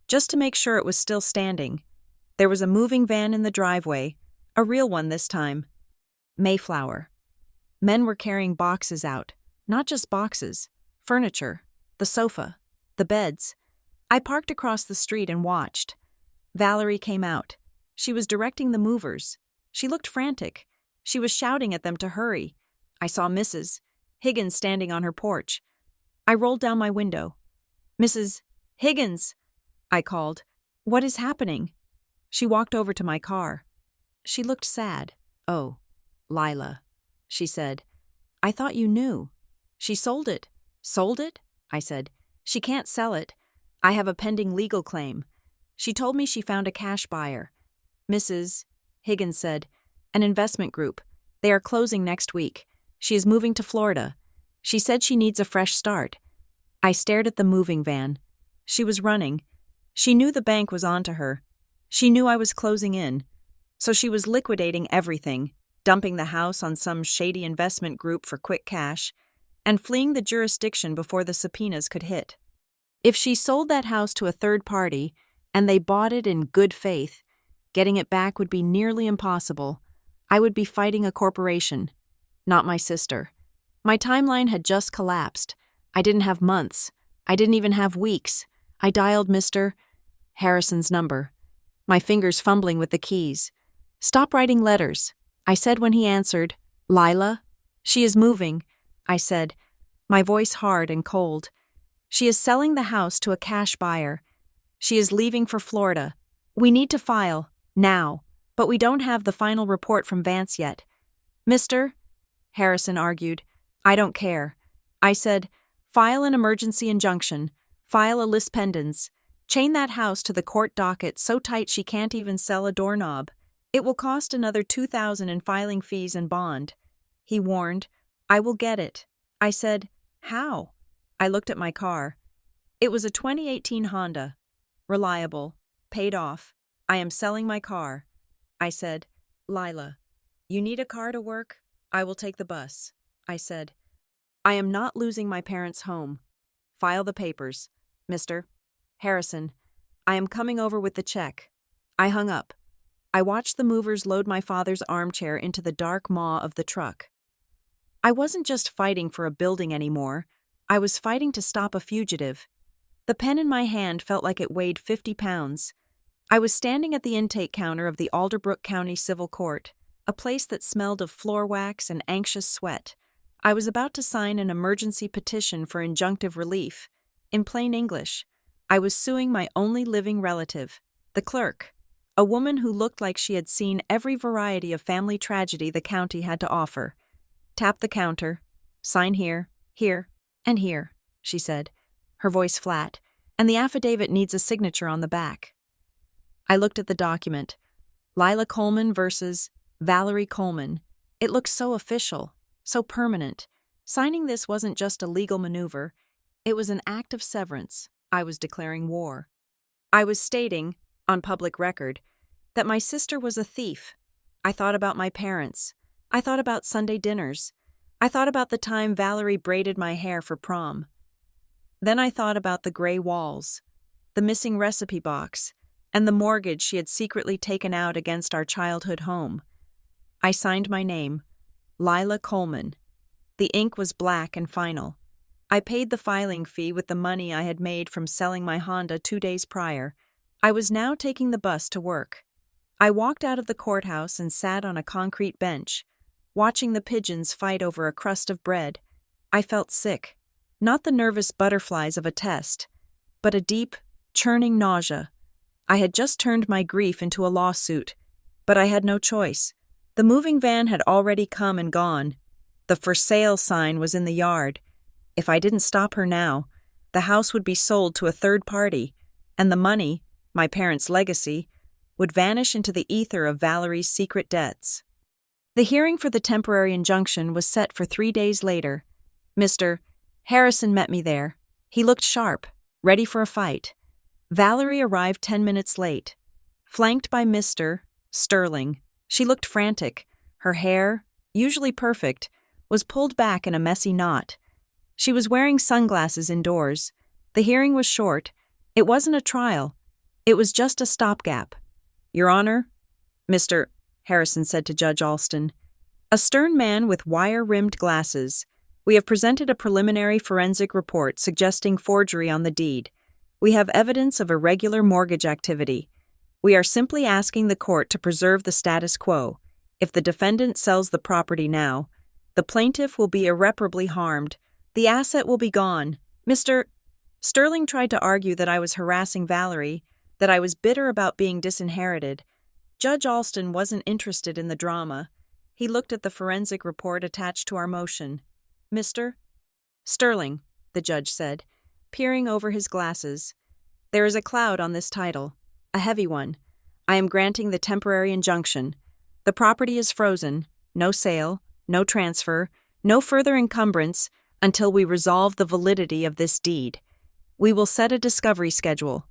just to make sure it was still standing. There was a moving van in the driveway, a real one this time. Mayflower. Men were carrying boxes out, Not just boxes, furniture, the sofa, the beds. I parked across the street and watched. Valerie came out. She was directing the movers. She looked frantic. She was shouting at them to hurry. I saw Mrs. Higgins standing on her porch. I rolled down my window. "Mrs. Higgins," I called. "What is happening?" She walked over to my car. She looked sad. "Oh, Lila," she said. "I thought you knew." "She sold it." "Sold it?" I said. "She can't sell it. I have a pending legal claim." She told me she found a cash buyer. Mrs. Higgins said, "An investment group. They are closing next week. She is moving to Florida. She said she needs a fresh start." I stared at the moving van. She was running. She knew the bank was onto her. She knew I was closing in. So she was liquidating everything, dumping the house on some shady investment group for quick cash, and fleeing the jurisdiction before the subpoenas could hit. If she sold that house to a third party, and they bought it in good faith, getting it back would be nearly impossible. I would be fighting a corporation, not my sister. My timeline had just collapsed. I didn't have months. I didn't even have weeks. I dialed Mr. Harrison's number, my fingers fumbling with the keys. "Stop writing letters," I said when he answered. "Lila?" "She is moving," I said, my voice hard and cold. "She is selling the house to a cash buyer. She is leaving for Florida. We need to file, now, but we don't have the final report from Vance yet." "Mr. Harrison argued. "I don't care." I said, "File an emergency injunction. File a lis pendens. Chain that house to the court docket so tight she can't even sell a doorknob. It will cost another $2,000 in filing fees and bond." He warned, "I will get it." I said, "How?" I looked at my car. It was a 2018 Honda. Reliable. Paid off. "I am selling my car." I said, "Lila, you need a car to work? I will take the bus." I said, "I am not losing my parents' home. File the papers. Mr. Harrison, I am coming over with the check." I hung up. I watched the movers load my father's armchair into the dark maw of the truck. I wasn't just fighting for a building anymore. I was fighting to stop a fugitive. The pen in my hand felt like it weighed 50 pounds. I was standing at the intake counter of the Alderbrook County Civil Court, a place that smelled of floor wax and anxious sweat. I was about to sign an emergency petition for injunctive relief. In plain English, I was suing my only living relative, the clerk, a woman who looked like she had seen every variety of family tragedy the county had to offer. "Tap the counter. Sign here, and here," she said, her voice flat, "and the affidavit needs a signature on the back." I looked at the document. Lila Coleman versus Valerie Coleman. It looked so official, so permanent. Signing this wasn't just a legal maneuver. It was an act of severance. I was declaring war. I was stating, on public record, that my sister was a thief. I thought about my parents. I thought about Sunday dinners. I thought about the time Valerie braided my hair for prom. Then I thought about the gray walls, the missing recipe box, and the mortgage she had secretly taken out against our childhood home. I signed my name, Lila Coleman. The ink was black and final. I paid the filing fee with the money I had made from selling my Honda 2 days prior. I was now taking the bus to work. I walked out of the courthouse and sat on a concrete bench, watching the pigeons fight over a crust of bread. I felt sick. Not the nervous butterflies of a test, but a deep, churning nausea. I had just turned my grief into a lawsuit, but I had no choice. The moving van had already come and gone. The "for sale" sign was in the yard. If I didn't stop her now, the house would be sold to a third party, and the money, my parents' legacy, would vanish into the ether of Valerie's secret debts. The hearing for the temporary injunction was set for 3 days later. Mr. Harrison met me there. He looked sharp, ready for a fight. Valerie arrived 10 minutes late. Flanked by Mr. Sterling, she looked frantic. Her hair, usually perfect, was pulled back in a messy knot. She was wearing sunglasses indoors. The hearing was short. It wasn't a trial. It was just a stopgap. "Your Honor," Mr. Harrison said to Judge Alston, a stern man with wire-rimmed glasses, We have presented a preliminary forensic report suggesting forgery on the deed. We have evidence of irregular mortgage activity. We are simply asking the court to preserve the status quo. If the defendant sells the property now, the plaintiff will be irreparably harmed. The asset will be gone. Mr. Sterling tried to argue that I was harassing Valerie, that I was bitter about being disinherited. Judge Alston wasn't interested in the drama. He looked at the forensic report attached to our motion. Mr. Sterling, the judge said, peering over his glasses. There is a cloud on this title, a heavy one. I am granting the temporary injunction. The property is frozen, no sale, no transfer, no further encumbrance until we resolve the validity of this deed. We will set a discovery schedule.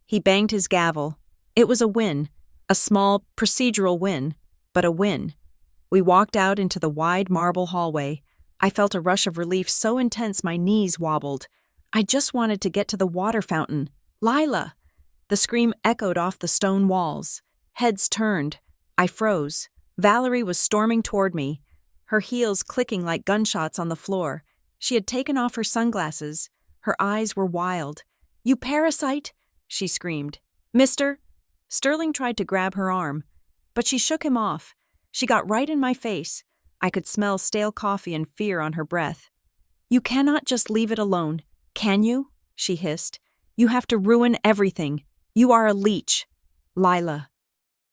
He banged his gavel. It was a win, a small, procedural win, but a win. We walked out into the wide marble hallway. I felt a rush of relief so intense my knees wobbled. I just wanted to get to the water fountain. Lila! The scream echoed off the stone walls. Heads turned. I froze. Valerie was storming toward me, her heels clicking like gunshots on the floor. She had taken off her sunglasses. Her eyes were wild. "You parasite!" she screamed. "Mister?" Sterling tried to grab her arm, but she shook him off. She got right in my face. I could smell stale coffee and fear on her breath. "You cannot just leave it alone, can you?" she hissed. "You have to ruin everything. You are a leech. Lila.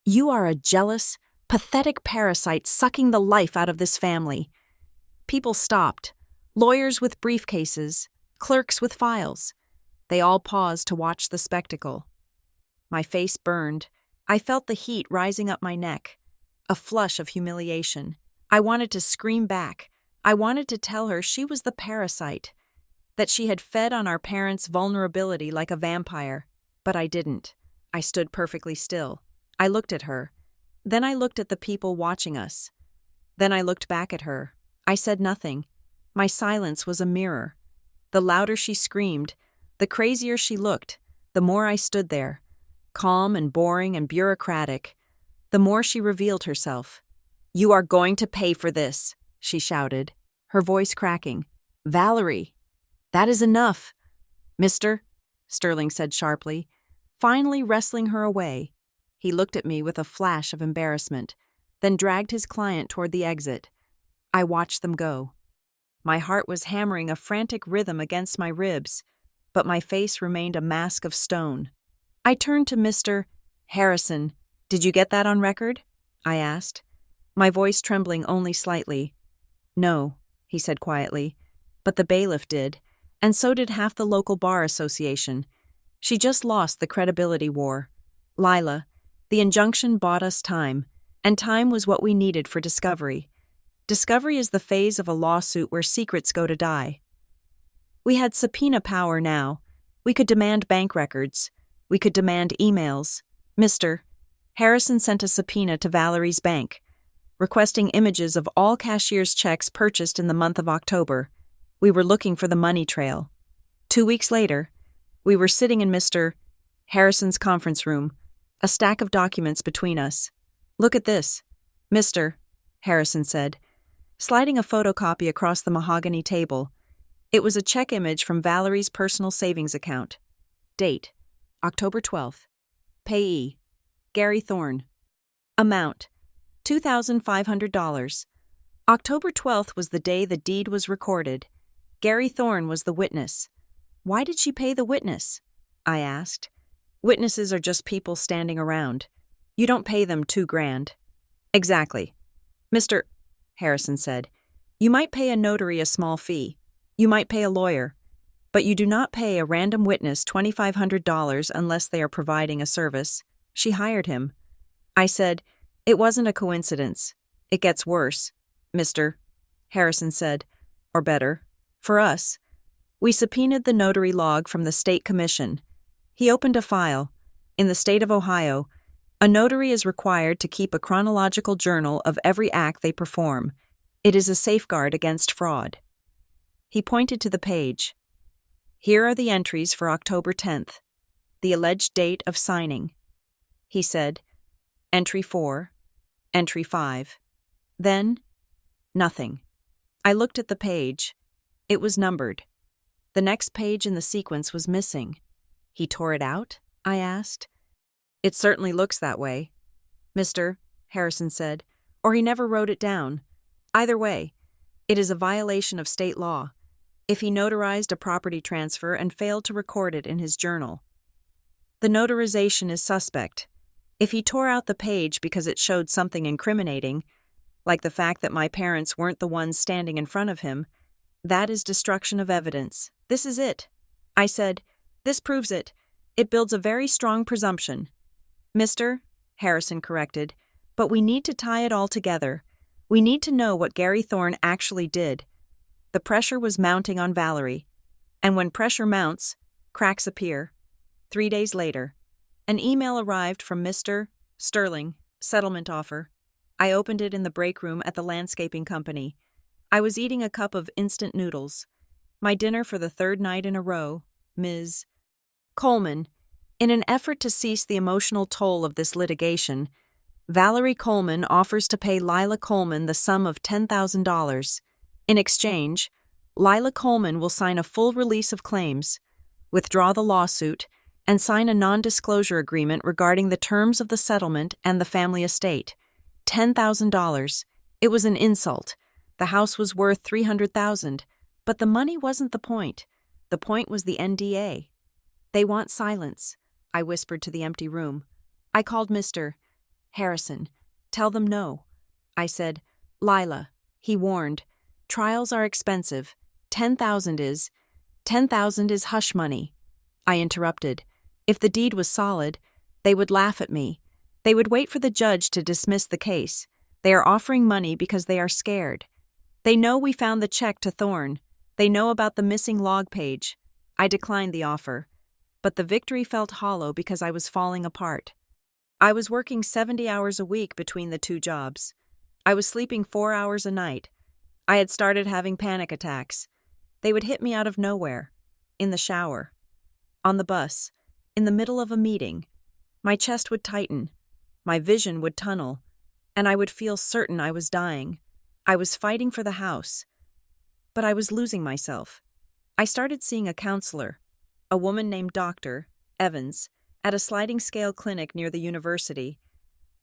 You are a jealous, pathetic parasite sucking the life out of this family." People stopped. Lawyers with briefcases, clerks with files. They all paused to watch the spectacle. My face burned. I felt the heat rising up my neck. A flush of humiliation. I wanted to scream back. I wanted to tell her she was the parasite, that she had fed on our parents' vulnerability like a vampire. But I didn't. I stood perfectly still. I looked at her. Then I looked at the people watching us. Then I looked back at her. I said nothing. My silence was a mirror. The louder she screamed, the crazier she looked, the more I stood there, calm and boring and bureaucratic, the more she revealed herself. "You are going to pay for this," she shouted, her voice cracking. "Valerie, that is enough." "Mister," Sterling said sharply, finally wrestling her away. He looked at me with a flash of embarrassment, then dragged his client toward the exit. I watched them go. My heart was hammering a frantic rhythm against my ribs, but my face remained a mask of stone. I turned to Mr. Harrison. "Did you get that on record?" I asked, my voice trembling only slightly. "No," he said quietly, "but the bailiff did, and so did half the local bar association. She just lost the credibility war. Lila, the injunction bought us time, and time was what we needed for discovery. Discovery is the phase of a lawsuit where secrets go to die. We had subpoena power now. We could demand bank records. We could demand emails. Mr. Harrison sent a subpoena to Valerie's bank, requesting images of all cashier's checks purchased in the month of October. We were looking for the money trail. 2 weeks later, we were sitting in Mr. Harrison's conference room, a stack of documents between us. "Look at this," Mr. Harrison said, sliding a photocopy across the mahogany table. It was a check image from Valerie's personal savings account. Date: October 12th. Payee: Gary Thorne. Amount: $2,500. October 12th was the day the deed was recorded. Gary Thorne was the witness. "Why did she pay the witness?" I asked. "Witnesses are just people standing around. You don't pay them $2,000. "Exactly," Mr. Harrison said. "You might pay a notary a small fee. You might pay a lawyer. But you do not pay a random witness $2,500 unless they are providing a service." She hired him. I said, "It wasn't a coincidence. It gets worse," Mr. Harrison said. "Or better. For us." We subpoenaed the notary log from the state commission. He opened a file. In the state of Ohio, a notary is required to keep a chronological journal of every act they perform. It is a safeguard against fraud. He pointed to the page. "Here are the entries for October 10th, the alleged date of signing." He said, "Entry 4, Entry 5. Then, nothing." I looked at the page. It was numbered. The next page in the sequence was missing. He tore it out? I asked. It certainly looks that way, Mr. Harrison said, or he never wrote it down. Either way, it is a violation of state law if he notarized a property transfer and failed to record it in his journal. The notarization is suspect. If he tore out the page because it showed something incriminating, like the fact that my parents weren't the ones standing in front of him, that is destruction of evidence. This is it. I said, this proves it. It builds a very strong presumption. Mr. Harrison corrected, but we need to tie it all together. We need to know what Gary Thorne actually did. The pressure was mounting on Valerie, and when pressure mounts, cracks appear. 3 days later, an email arrived from Mr. Sterling, settlement offer. I opened it in the break room at the landscaping company. I was eating a cup of instant noodles. My dinner for the third night in a row, Ms. Coleman. In an effort to cease the emotional toll of this litigation, Valerie Coleman offers to pay Lila Coleman the sum of $10,000. In exchange, Lila Coleman will sign a full release of claims, withdraw the lawsuit, and sign a non-disclosure agreement regarding the terms of the settlement and the family estate. $10,000. It was an insult. The house was worth $300,000, but the money wasn't the point. The point was the NDA. They want silence, I whispered to the empty room. I called Mr. Harrison. Tell them no. I said, Lila, he warned. Trials are expensive. 10,000 is. 10,000 is hush money. I interrupted. If the deed was solid, they would laugh at me. They would wait for the judge to dismiss the case. They are offering money because they are scared. They know we found the check to Thorne. They know about the missing log page. I declined the offer. But the victory felt hollow because I was falling apart. I was working 70 hours a week between the two jobs. I was sleeping 4 hours a night. I had started having panic attacks. They would hit me out of nowhere. In the shower. On the bus. In the middle of a meeting. My chest would tighten. My vision would tunnel. And I would feel certain I was dying. I was fighting for the house. But I was losing myself. I started seeing a counselor, a woman named Dr. Evans, at a sliding scale clinic near the university.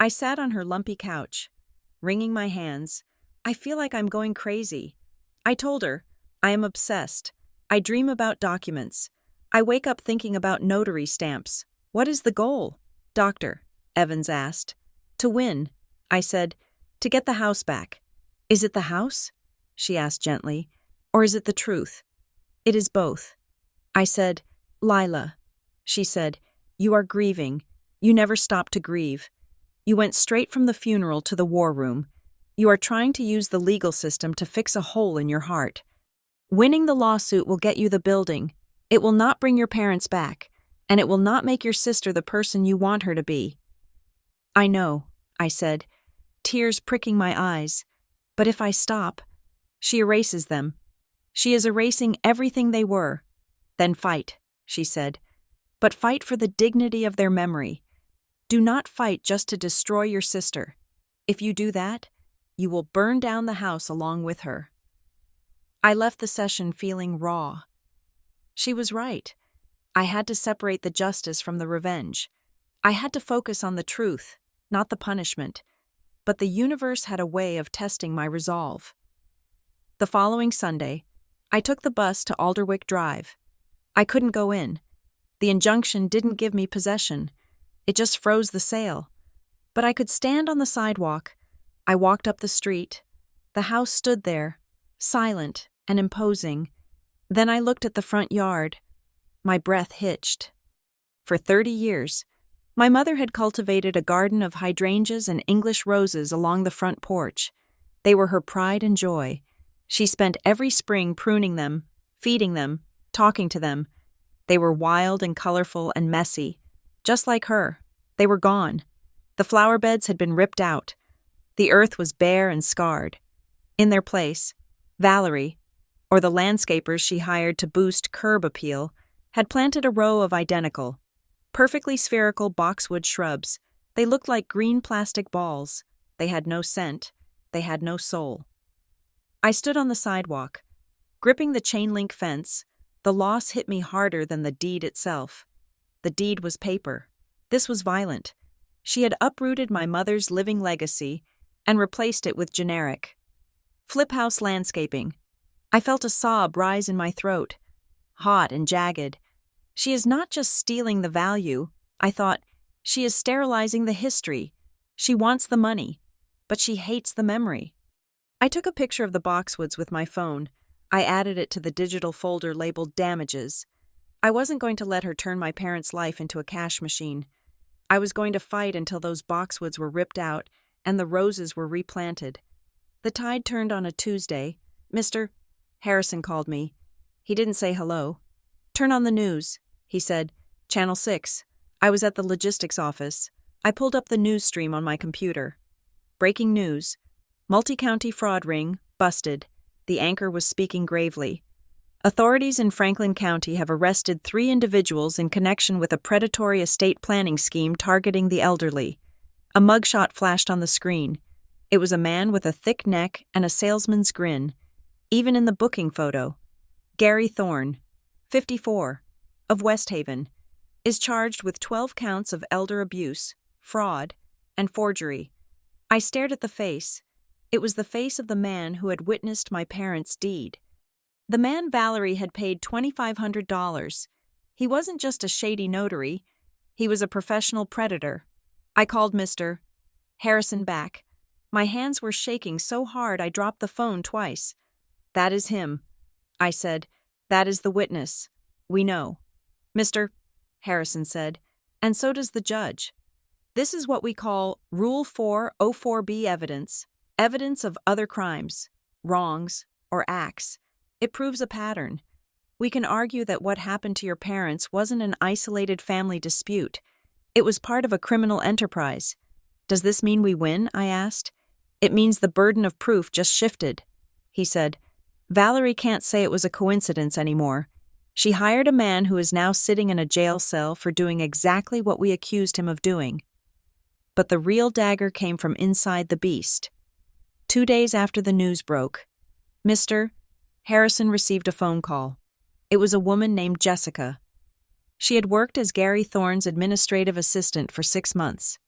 I sat on her lumpy couch, wringing my hands. I feel like I'm going crazy. I told her, I am obsessed. I dream about documents. I wake up thinking about notary stamps. What is the goal? Doctor, Evans asked. To win, I said, to get the house back. Is it the house? She asked gently. Or is it the truth? It is both. I said, Lila. She said, you are grieving. You never stopped to grieve. You went straight from the funeral to the war room. You are trying to use the legal system to fix a hole in your heart. Winning the lawsuit will get you the building. It will not bring your parents back, and it will not make your sister the person you want her to be. I know, I said, tears pricking my eyes. But if I stop, she erases them. She is erasing everything they were. Then fight, she said. But fight for the dignity of their memory. Do not fight just to destroy your sister. If you do that, you will burn down the house along with her. I left the session feeling raw. She was right. I had to separate the justice from the revenge. I had to focus on the truth, not the punishment. But the universe had a way of testing my resolve. The following Sunday, I took the bus to Alderwick Drive. I couldn't go in. The injunction didn't give me possession. It just froze the sale. But I could stand on the sidewalk. I walked up the street. The house stood there, silent and imposing. Then I looked at the front yard. My breath hitched. For 30 years, my mother had cultivated a garden of hydrangeas and English roses along the front porch. They were her pride and joy. She spent every spring pruning them, feeding them, talking to them. They were wild and colorful and messy. Just like her, they were gone. The flower beds had been ripped out. The earth was bare and scarred. In their place, Valerie, or the landscapers she hired to boost curb appeal, had planted a row of identical, perfectly spherical boxwood shrubs. They looked like green plastic balls. They had no scent. They had no soul. I stood on the sidewalk. Gripping the chain link fence, the loss hit me harder than the deed itself. The deed was paper. This was violent. She had uprooted my mother's living legacy and replaced it with generic flip house landscaping. I felt a sob rise in my throat, hot and jagged. She is not just stealing the value, I thought. She is sterilizing the history. She wants the money, but she hates the memory. I took a picture of the boxwoods with my phone. I added it to the digital folder labeled Damages. I wasn't going to let her turn my parents' life into a cash machine. I was going to fight until those boxwoods were ripped out and the roses were replanted. The tide turned on a Tuesday. Mr. Harrison called me. He didn't say hello. "Turn on the news," he said. "Channel 6. I was at the logistics office. I pulled up the news stream on my computer. Breaking news. Multi-county fraud ring, busted. The anchor was speaking gravely. Authorities in Franklin County have arrested 3 individuals in connection with a predatory estate planning scheme targeting the elderly. A mugshot flashed on the screen. It was a man with a thick neck and a salesman's grin. Even in the booking photo. Gary Thorne, 54, of West Haven, is charged with 12 counts of elder abuse, fraud, and forgery. I stared at the face. It was the face of the man who had witnessed my parents' deed. The man Valerie had paid $2,500. He wasn't just a shady notary. He was a professional predator. I called Mr. Harrison back. My hands were shaking so hard I dropped the phone twice. "That is him," I said. "That is the witness. We know." "Mr. Harrison said, "and so does the judge. This is what we call Rule 404B evidence, evidence of other crimes, wrongs, or acts. It proves a pattern. We can argue that what happened to your parents wasn't an isolated family dispute. It was part of a criminal enterprise. Does this mean we win?" I asked. "It means the burden of proof just shifted," he said. "Valerie can't say it was a coincidence anymore. She hired a man who is now sitting in a jail cell for doing exactly what we accused him of doing." But the real dagger came from inside the beast. 2 days after the news broke, Mr. Harrison received a phone call. It was a woman named Jessica. She had worked as Gary Thorne's administrative assistant for 6 months.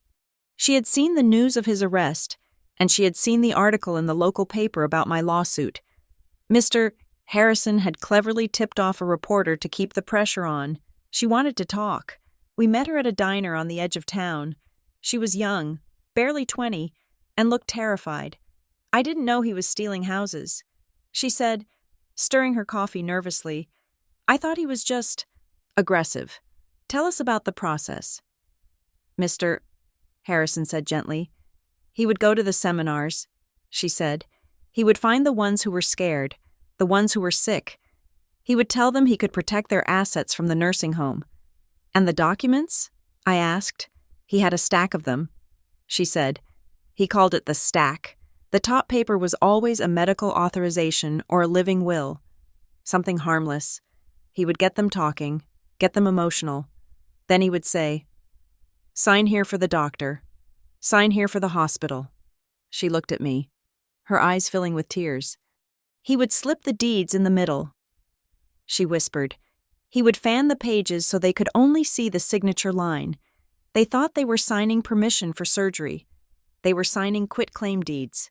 She had seen the news of his arrest, and she had seen the article in the local paper about my lawsuit. Mr. Harrison had cleverly tipped off a reporter to keep the pressure on. She wanted to talk. We met her at a diner on the edge of town. She was young, barely 20, and looked terrified. I didn't know he was stealing houses. She said, stirring her coffee nervously, "I thought he was just aggressive. Tell us about the process." "Mr. Harrison said gently. "He would go to the seminars," she said. "He would find the ones who were scared, the ones who were sick. He would tell them he could protect their assets from the nursing home." "And the documents?" I asked. "He had a stack of them," she said. He called it the stack. The top paper was always a medical authorization or a living will. Something harmless. He would get them talking, get them emotional. Then he would say, "Sign here for the doctor. Sign here for the hospital." She looked at me, her eyes filling with tears. He would slip the deeds in the middle. She whispered. He would fan the pages so they could only see the signature line. They thought they were signing permission for surgery. They were signing quitclaim deeds.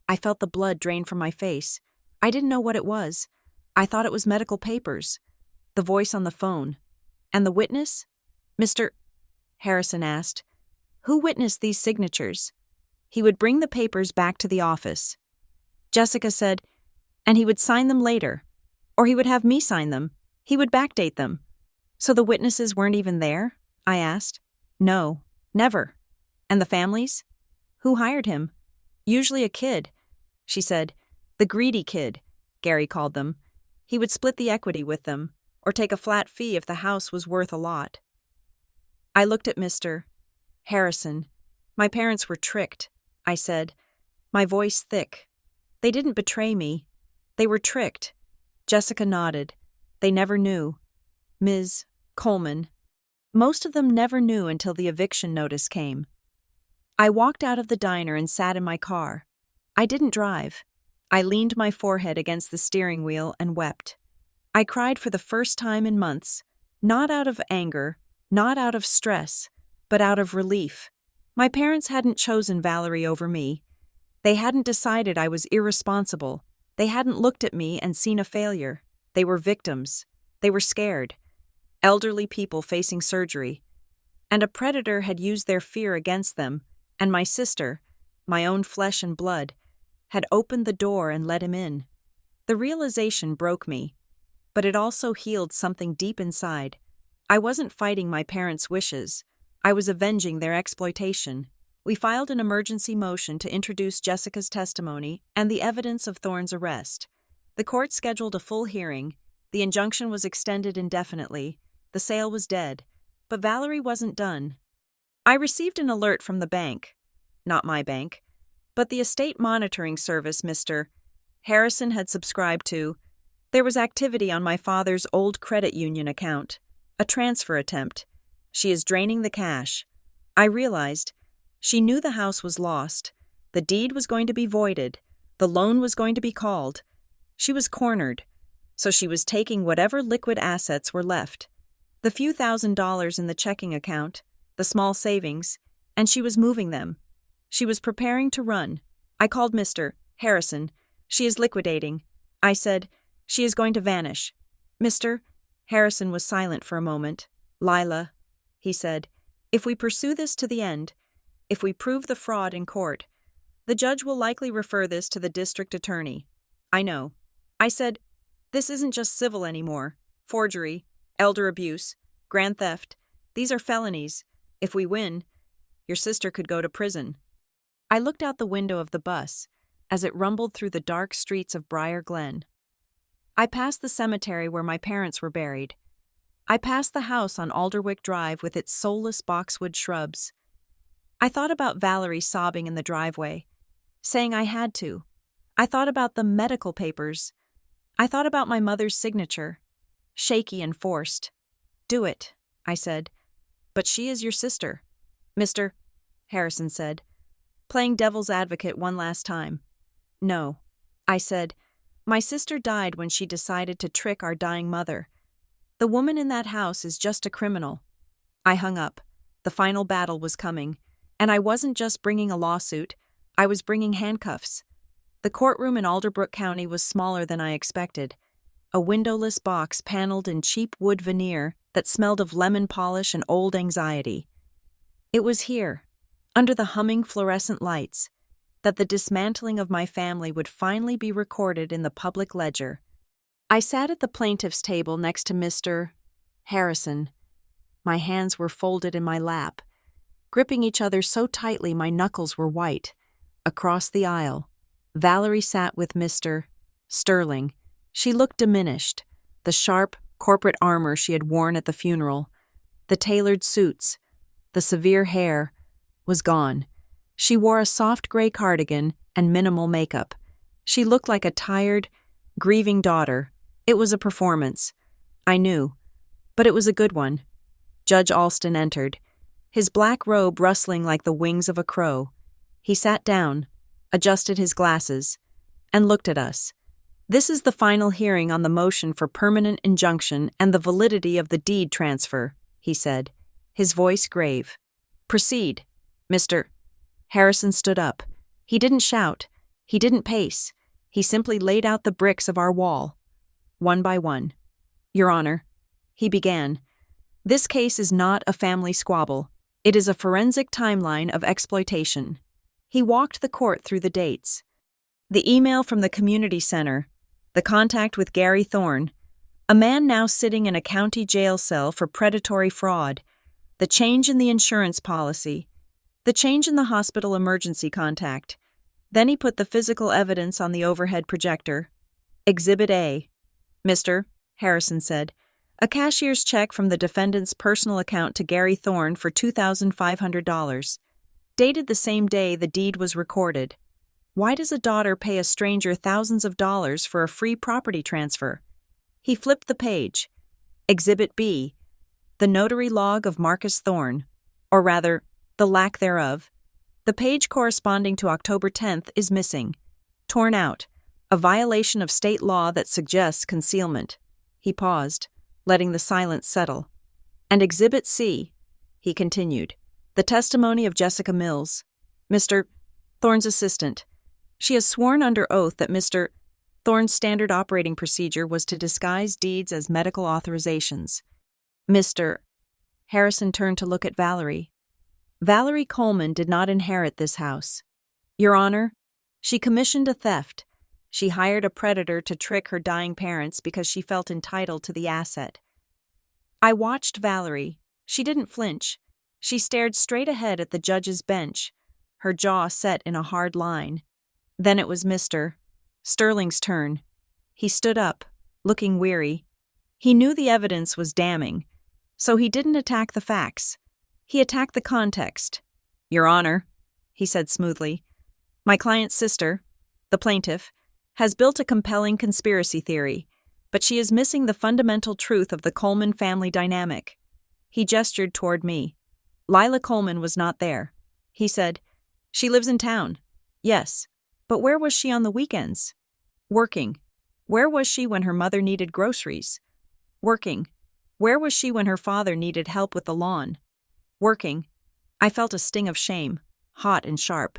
I felt the blood drain from my face. I didn't know what it was. I thought it was medical papers. The voice on the phone. "And the witness?" Mr. Harrison asked. "Who witnessed these signatures?" He would bring the papers back to the office. Jessica said, "And he would sign them later. Or he would have me sign them. He would backdate them." "So the witnesses weren't even there?" I asked. "No, never." "And the families?" "Who hired him?" "Usually a kid," she said. "The greedy kid," Gary called them. He would split the equity with them, or take a flat fee if the house was worth a lot. I looked at Mr. Harrison. "My parents were tricked," I said, my voice thick. "They didn't betray me. They were tricked." Jessica nodded. "They never knew. Ms. Coleman." Most of them never knew until the eviction notice came. I walked out of the diner and sat in my car. I didn't drive. I leaned my forehead against the steering wheel and wept. I cried for the first time in months, not out of anger, not out of stress, but out of relief. My parents hadn't chosen Valerie over me. They hadn't decided I was irresponsible. They hadn't looked at me and seen a failure. They were victims. They were scared. Elderly people facing surgery. And a predator had used their fear against them, and my sister, my own flesh and blood, had opened the door and let him in. The realization broke me, but it also healed something deep inside. I wasn't fighting my parents' wishes. I was avenging their exploitation. We filed an emergency motion to introduce Jessica's testimony and the evidence of Thorne's arrest. The court scheduled a full hearing. The injunction was extended indefinitely. The sale was dead. But Valerie wasn't done. I received an alert from the bank. Not my bank, but the estate monitoring service Mr. Harrison had subscribed to. There was activity on my father's old credit union account. A transfer attempt. She is draining the cash. I realized. She knew the house was lost. The deed was going to be voided. The loan was going to be called. She was cornered. So she was taking whatever liquid assets were left. The few $1,000s in the checking account, the small savings, and she was moving them. She was preparing to run. I called Mr. Harrison. She is liquidating. I said, she is going to vanish. Mr. Harrison was silent for a moment. Lila, he said, if we pursue this to the end, if we prove the fraud in court, the judge will likely refer this to the district attorney. I know. I said, this isn't just civil anymore. Forgery, elder abuse, grand theft, these are felonies. If we win, your sister could go to prison. I looked out the window of the bus as it rumbled through the dark streets of Briar Glen. I passed the cemetery where my parents were buried. I passed the house on Alderwick Drive with its soulless boxwood shrubs. I thought about Valerie sobbing in the driveway, saying I had to. I thought about the medical papers. I thought about my mother's signature, shaky and forced. Do it, I said. But she is your sister. Mr. Harrison said, playing devil's advocate one last time. No, I said. My sister died when she decided to trick our dying mother. The woman in that house is just a criminal. I hung up. The final battle was coming, and I wasn't just bringing a lawsuit, I was bringing handcuffs. The courtroom in Alderbrook County was smaller than I expected. A windowless box paneled in cheap wood veneer that smelled of lemon polish and old anxiety. It was here, under the humming fluorescent lights, that the dismantling of my family would finally be recorded in the public ledger. I sat at the plaintiff's table next to Mr. Harrison. My hands were folded in my lap, gripping each other so tightly my knuckles were white. Across the aisle, Valerie sat with Mr. Sterling. She looked diminished, the sharp, corporate armor she had worn at the funeral, the tailored suits, the severe hair, was gone. She wore a soft gray cardigan and minimal makeup. She looked like a tired, grieving daughter. It was a performance. I knew. But it was a good one. Judge Alston entered, his black robe rustling like the wings of a crow. He sat down, adjusted his glasses, and looked at us. This is the final hearing on the motion for permanent injunction and the validity of the deed transfer, he said, his voice grave. Proceed, Mr. Harrison stood up. He didn't shout. He didn't pace. He simply laid out the bricks of our wall, one by one. Your Honor, he began, this case is not a family squabble. It is a forensic timeline of exploitation. He walked the court through the dates. The email from the community center, the contact with Gary Thorne, a man now sitting in a county jail cell for predatory fraud, the change in the insurance policy, the change in the hospital emergency contact. Then he put the physical evidence on the overhead projector. Exhibit A. Mr. Harrison said, a cashier's check from the defendant's personal account to Gary Thorne for $2,500. Dated the same day the deed was recorded. Why does a daughter pay a stranger thousands of dollars for a free property transfer? He flipped the page. Exhibit B. The notary log of Marcus Thorne, or rather, the lack thereof. The page corresponding to October 10th is missing, torn out, A violation of state law that suggests concealment. He paused, letting the silence settle. And Exhibit C, he continued. The testimony of Jessica Mills, Mr. Thorne's assistant. She has sworn under oath that Mr. Thorne's standard operating procedure was to disguise deeds as medical authorizations. Mr. Harrison turned to look at Valerie. Valerie Coleman did not inherit this house. Your Honor, she commissioned a theft. She hired a predator to trick her dying parents because she felt entitled to the asset. I watched Valerie. She didn't flinch. She stared straight ahead at the judge's bench, her jaw set in a hard line. Then it was Mr. Sterling's turn. He stood up, looking weary. He knew the evidence was damning, so he didn't attack the facts. He attacked the context. Your Honor, he said smoothly, my client's sister, the plaintiff, has built a compelling conspiracy theory, but she is missing the fundamental truth of the Coleman family dynamic. He gestured toward me. Lila Coleman was not there. He said, she lives in town. Yes, but where was she on the weekends? Working. Where was she when her mother needed groceries? Working. Where was she when her father needed help with the lawn? Working. I felt a sting of shame, hot and sharp.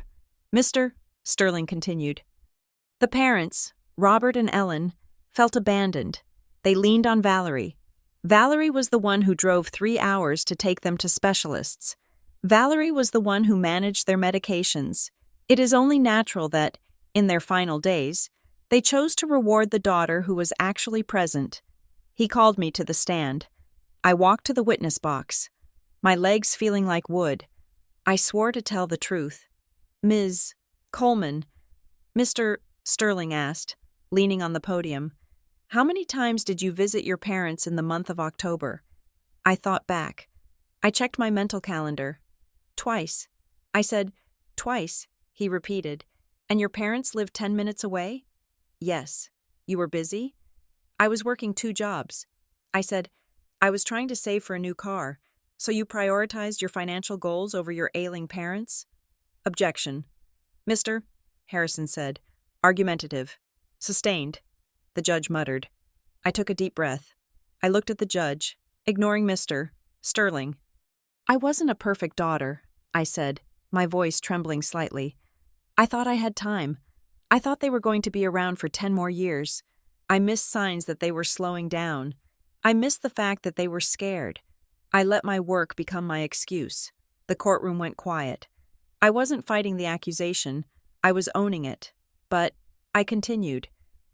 Mr. Sterling continued. The parents, Robert and Ellen, felt abandoned. They leaned on Valerie. Valerie was the one who drove 3 hours to take them to specialists. Valerie was the one who managed their medications. It is only natural that, in their final days, they chose to reward the daughter who was actually present. He called me to the stand. I walked to the witness box, my legs feeling like wood. I swore to tell the truth. Ms. Coleman, Mr. Sterling asked, leaning on the podium, how many times did you visit your parents in the month of October? I thought back. I checked my mental calendar. Twice. I said, twice, he repeated. And your parents lived 10 minutes away? Yes. You were busy? I was working 2 jobs. I said, I was trying to save for a new car, so you prioritized your financial goals over your ailing parents? Objection. Mr. Harrison said, argumentative. Sustained. The judge muttered. I took a deep breath. I looked at the judge, ignoring Mr. Sterling. I wasn't a perfect daughter, I said, my voice trembling slightly. I thought I had time. I thought they were going to be around for 10 more years. I missed signs that they were slowing down. I missed the fact that they were scared. I let my work become my excuse. The courtroom went quiet. I wasn't fighting the accusation. I was owning it. But I continued,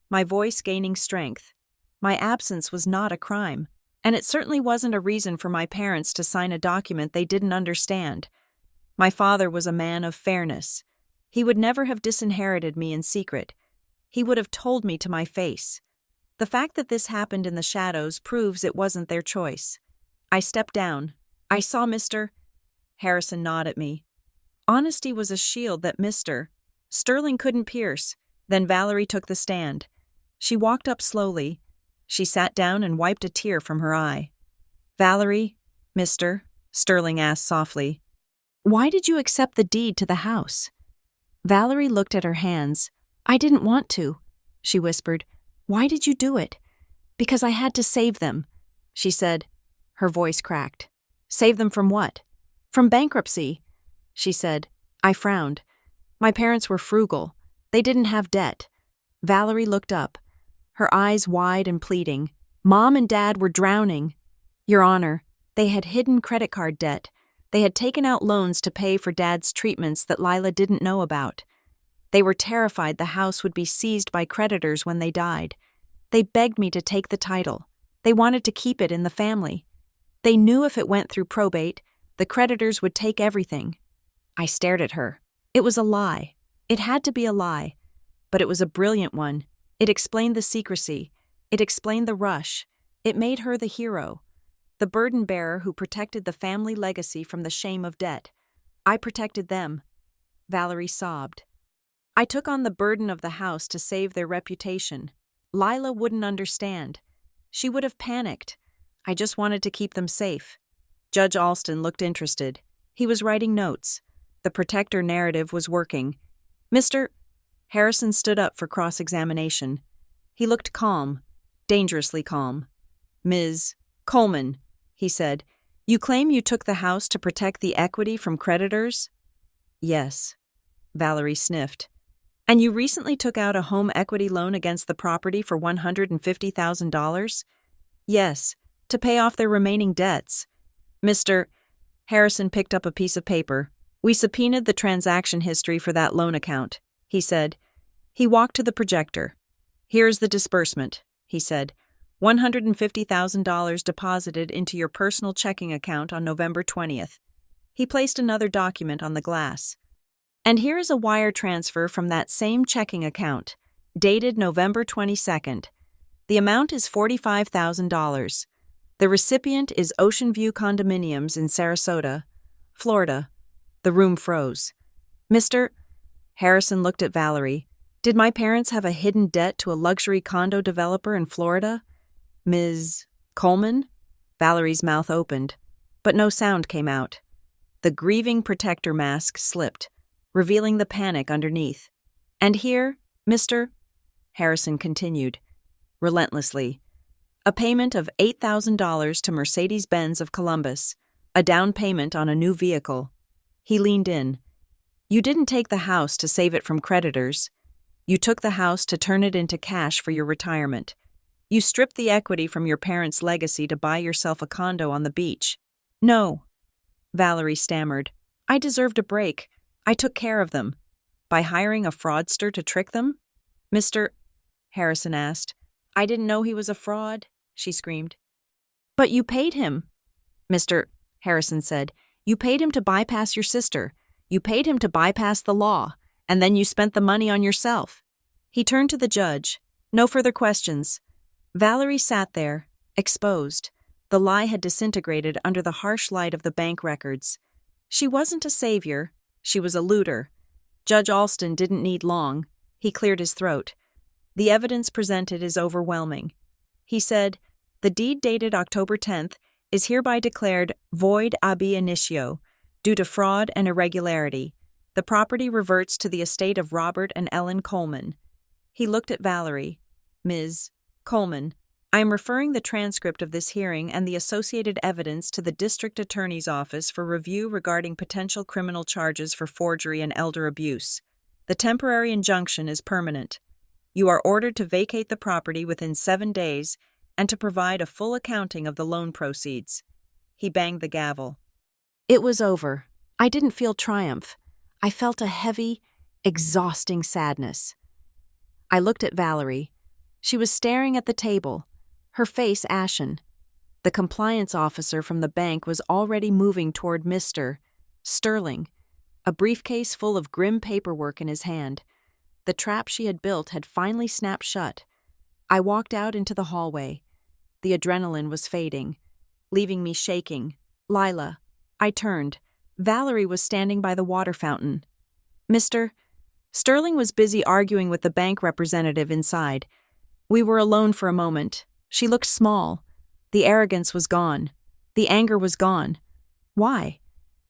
my voice gaining strength. My absence was not a crime, and it certainly wasn't a reason for my parents to sign a document they didn't understand. My father was a man of fairness. He would never have disinherited me in secret. He would have told me to my face. The fact that this happened in the shadows proves it wasn't their choice. I stepped down. I saw Mr. Harrison nod at me. Honesty was a shield that Mr. Sterling couldn't pierce. Then Valerie took the stand. She walked up slowly. She sat down and wiped a tear from her eye. Valerie, Mr. Sterling asked softly, why did you accept the deed to the house? Valerie looked at her hands. I didn't want to, she whispered. Why did you do it? Because I had to save them, she said. Her voice cracked. Save them from what? From bankruptcy, she said. I frowned. My parents were frugal. They didn't have debt. Valerie looked up, her eyes wide and pleading. Mom and Dad were drowning. Your Honor, they had hidden credit card debt. They had taken out loans to pay for Dad's treatments that Lila didn't know about. They were terrified the house would be seized by creditors when they died. They begged me to take the title. They wanted to keep it in the family. They knew if it went through probate, the creditors would take everything. I stared at her. It was a lie. It had to be a lie. But it was a brilliant one. It explained the secrecy. It explained the rush. It made her the hero, the burden bearer who protected the family legacy from the shame of debt. I protected them. Valerie sobbed. I took on the burden of the house to save their reputation. Lila wouldn't understand. She would have panicked. I just wanted to keep them safe. Judge Alston looked interested. He was writing notes. The protector narrative was working. Mr. Harrison stood up for cross-examination. He looked calm, dangerously calm. "Ms. Coleman," he said, "you claim you took the house to protect the equity from creditors?" "Yes," Valerie sniffed. "And you recently took out a home equity loan against the property for $150,000? "Yes, to pay off their remaining debts." Mr. Harrison picked up a piece of paper. "We subpoenaed the transaction history for that loan account," he said. He walked to the projector. "Here's the disbursement," he said. $150,000 deposited into your personal checking account on November 20th. He placed another document on the glass. "And here is a wire transfer from that same checking account, dated November 22nd. The amount is $45,000. The recipient is Ocean View Condominiums in Sarasota, Florida." The room froze. "Mr. Harrison looked at Valerie. "Did my parents have a hidden debt to a luxury condo developer in Florida?" "Ms. Coleman?" Valerie's mouth opened, but no sound came out. The grieving protector mask slipped, revealing the panic underneath. "And here, Mr. Harrison continued, relentlessly, "a payment of $8,000 to Mercedes-Benz of Columbus, a down payment on a new vehicle." He leaned in. "You didn't take the house to save it from creditors. You took the house to turn it into cash for your retirement. You stripped the equity from your parents' legacy to buy yourself a condo on the beach." "No," Valerie stammered. "I deserved a break. I took care of them." "By hiring a fraudster to trick them?" Mr. Harrison asked. "I didn't know he was a fraud," she screamed. "But you paid him," Mr. Harrison said. "You paid him to bypass your sister. You paid him to bypass the law, and then you spent the money on yourself." He turned to the judge. No further questions. Valerie sat there, exposed. The lie had disintegrated under the harsh light of the bank records. She wasn't a savior. She was a looter. Judge Alston didn't need long. He cleared his throat. "The evidence presented is overwhelming." He said, "The deed dated October 10th is hereby declared void ab initio due to fraud and irregularity. The property reverts to the estate of Robert and Ellen Coleman." He looked at Valerie. "Ms. Coleman, I am referring the transcript of this hearing and the associated evidence to the District Attorney's Office for review regarding potential criminal charges for forgery and elder abuse. The temporary injunction is permanent. You are ordered to vacate the property within 7 days and to provide a full accounting of the loan proceeds." He banged the gavel. It was over. I didn't feel triumph. I felt a heavy, exhausting sadness. I looked at Valerie. She was staring at the table, her face ashen. The compliance officer from the bank was already moving toward Mr. Sterling, a briefcase full of grim paperwork in his hand. The trap she had built had finally snapped shut. I walked out into the hallway. The adrenaline was fading, leaving me shaking. "Lila." I turned. Valerie was standing by the water fountain. Mr. Sterling was busy arguing with the bank representative inside. We were alone for a moment. She looked small. The arrogance was gone. The anger was gone. "Why?"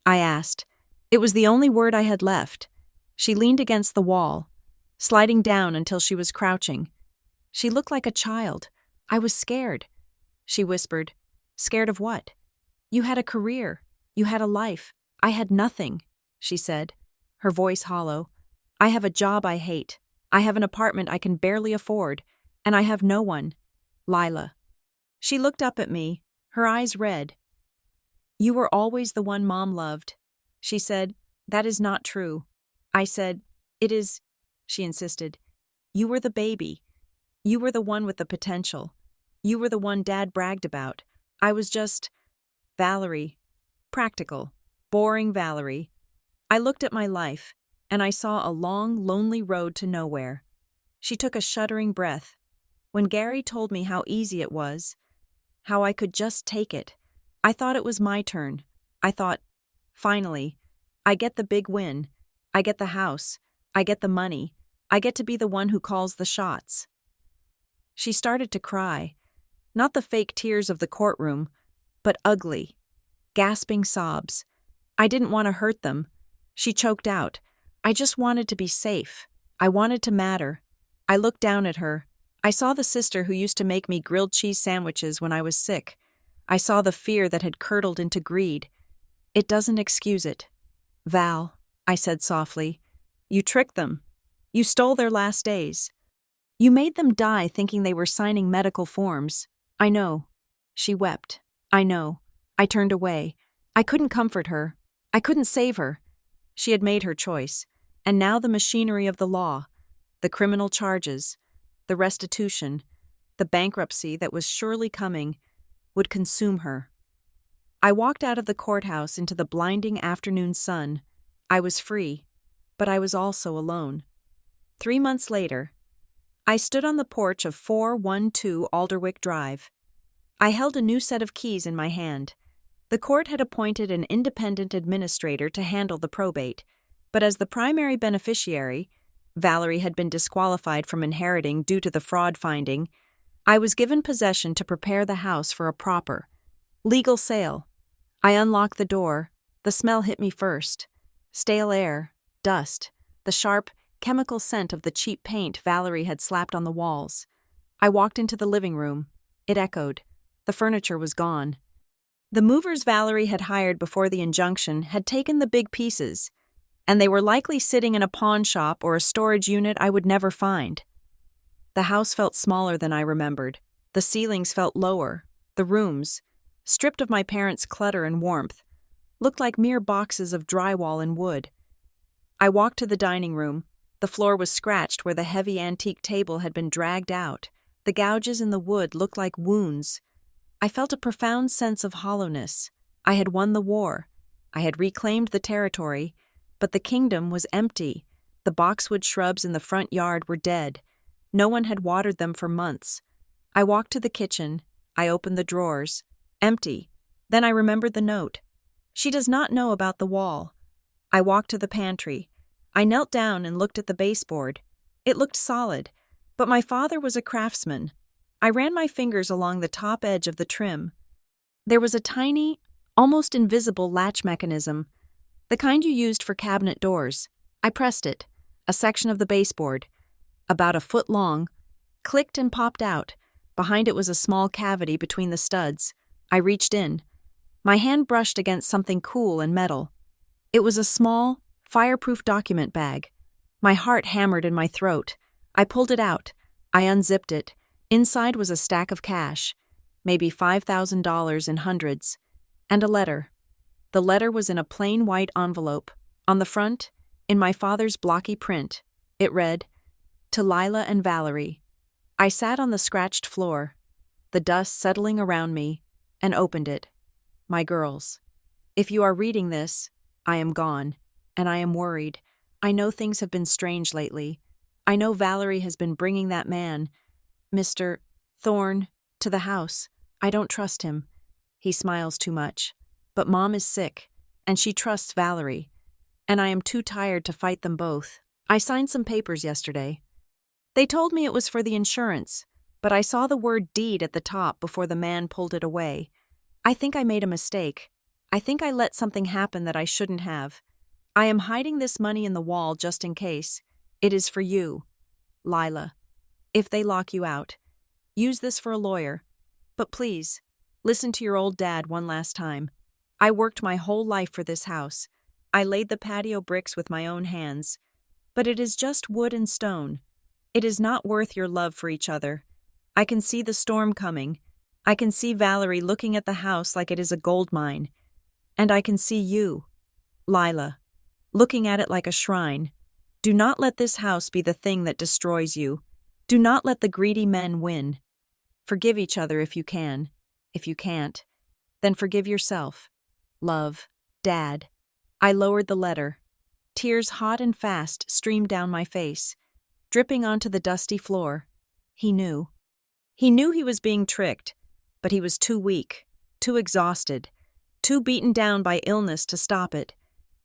I asked. It was the only word I had left. She leaned against the wall, sliding down until she was crouching. She looked like a child. I was scared. She whispered. "Scared of what?" "You had a career. You had a life. I had nothing," she said, her voice hollow. "I have a job I hate. I have an apartment I can barely afford. And I have no one. Lila." She looked up at me, her eyes red. "You were always the one Mom loved." She said, "That is not true." I said, "It is," she insisted. "You were the baby. You were the one with the potential. You were the one Dad bragged about. I was just Valerie. Practical, boring Valerie." I looked at my life, and I saw a long, lonely road to nowhere. She took a shuddering breath. When Gary told me how easy it was, how I could just take it, I thought it was my turn. I thought, finally, I get the big win. I get the house. I get the money. I get to be the one who calls the shots. She started to cry. Not the fake tears of the courtroom, but ugly, gasping sobs. I didn't want to hurt them. She choked out, "I just wanted to be safe." I wanted to matter. I looked down at her. I saw the sister who used to make me grilled cheese sandwiches when I was sick. I saw the fear that had curdled into greed. It doesn't excuse it. Val, I said softly, you tricked them. You stole their last days. You made them die thinking they were signing medical forms. I know. She wept. I know. I turned away. I couldn't comfort her. I couldn't save her. She had made her choice. And now the machinery of the law, the criminal charges, the restitution, the bankruptcy that was surely coming, would consume her. I walked out of the courthouse into the blinding afternoon sun. I was free, but I was also alone. 3 months later, I stood on the porch of 412 Alderwick Drive. I held a new set of keys in my hand. The court had appointed an independent administrator to handle the probate, but as the primary beneficiary, Valerie had been disqualified from inheriting due to the fraud finding, I was given possession to prepare the house for a proper, legal sale. I unlocked the door. The smell hit me first. Stale air, dust, the sharp, chemical scent of the cheap paint Valerie had slapped on the walls. I walked into the living room. It echoed. The furniture was gone. The movers Valerie had hired before the injunction had taken the big pieces, and they were likely sitting in a pawn shop or a storage unit I would never find. The house felt smaller than I remembered. The ceilings felt lower. The rooms, stripped of my parents' clutter and warmth, looked like mere boxes of drywall and wood. I walked to the dining room. The floor was scratched where the heavy antique table had been dragged out. The gouges in the wood looked like wounds. I felt a profound sense of hollowness. I had won the war. I had reclaimed the territory, but the kingdom was empty. The boxwood shrubs in the front yard were dead. No one had watered them for months. I walked to the kitchen. I opened the drawers. Empty. Then I remembered the note. She does not know about the wall. I walked to the pantry. I knelt down and looked at the baseboard. It looked solid, but my father was a craftsman. I ran my fingers along the top edge of the trim. There was a tiny, almost invisible latch mechanism, the kind you used for cabinet doors. I pressed it. A section of the baseboard, about a foot long, clicked and popped out. Behind it was a small cavity between the studs. I reached in. My hand brushed against something cool and metal. It was a small, fireproof document bag. My heart hammered in my throat. I pulled it out. I unzipped it. Inside was a stack of cash, maybe $5,000 in hundreds, and a letter. The letter was in a plain white envelope. On the front, in my father's blocky print, it read, "To Lila and Valerie." I sat on the scratched floor, the dust settling around me, and opened it. My girls, if you are reading this, I am gone, and I am worried. I know things have been strange lately. I know Valerie has been bringing that man, Mr. Thorne, to the house. I don't trust him. He smiles too much. But Mom is sick, and she trusts Valerie, and I am too tired to fight them both. I signed some papers yesterday. They told me it was for the insurance, but I saw the word deed at the top before the man pulled it away. I think I made a mistake. I think I let something happen that I shouldn't have. I am hiding this money in the wall just in case. It is for you, Lila. If they lock you out, use this for a lawyer. But please, listen to your old dad one last time. I worked my whole life for this house. I laid the patio bricks with my own hands. But it is just wood and stone. It is not worth your love for each other. I can see the storm coming. I can see Valerie looking at the house like it is a gold mine. And I can see you, Lila, looking at it like a shrine. Do not let this house be the thing that destroys you. Do not let the greedy men win. Forgive each other if you can. If you can't, then forgive yourself. Love, Dad. I lowered the letter. Tears hot and fast streamed down my face, dripping onto the dusty floor. He knew. He knew he was being tricked, but he was too weak, too exhausted, too beaten down by illness to stop it.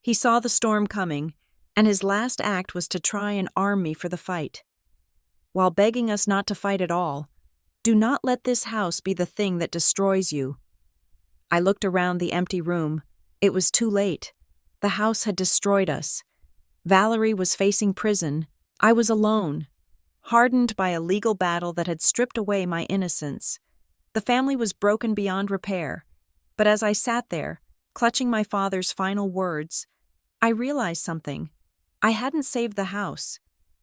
He saw the storm coming, and his last act was to try and arm me for the fight. While begging us not to fight at all, do not let this house be the thing that destroys you. I looked around the empty room. It was too late. The house had destroyed us. Valerie was facing prison. I was alone, hardened by a legal battle that had stripped away my innocence. The family was broken beyond repair, but as I sat there, clutching my father's final words, I realized something. I hadn't saved the house.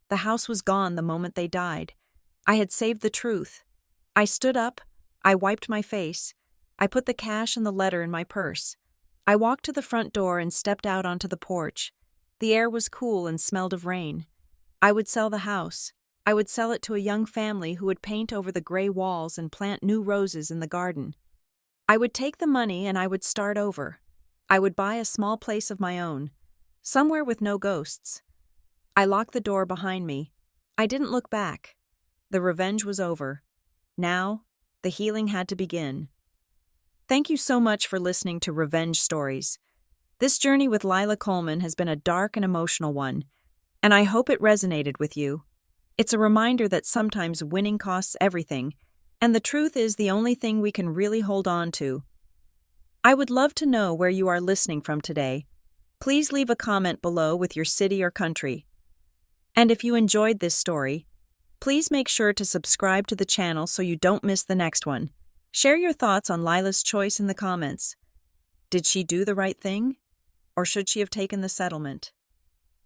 The house was gone the moment they died. I had saved the truth. I stood up, I wiped my face, I put the cash and the letter in my purse. I walked to the front door and stepped out onto the porch. The air was cool and smelled of rain. I would sell the house. I would sell it to a young family who would paint over the gray walls and plant new roses in the garden. I would take the money and I would start over. I would buy a small place of my own, somewhere with no ghosts. I locked the door behind me. I didn't look back. The revenge was over. Now, the healing had to begin. Thank you so much for listening to Revenge Stories. This journey with Lila Coleman has been a dark and emotional one, and I hope it resonated with you. It's a reminder that sometimes winning costs everything, and the truth is the only thing we can really hold on to. I would love to know where you are listening from today. Please leave a comment below with your city or country. And if you enjoyed this story, please make sure to subscribe to the channel so you don't miss the next one. Share your thoughts on Lila's choice in the comments. Did she do the right thing? Or should she have taken the settlement?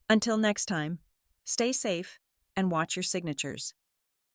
Until next time, stay safe and watch your signatures.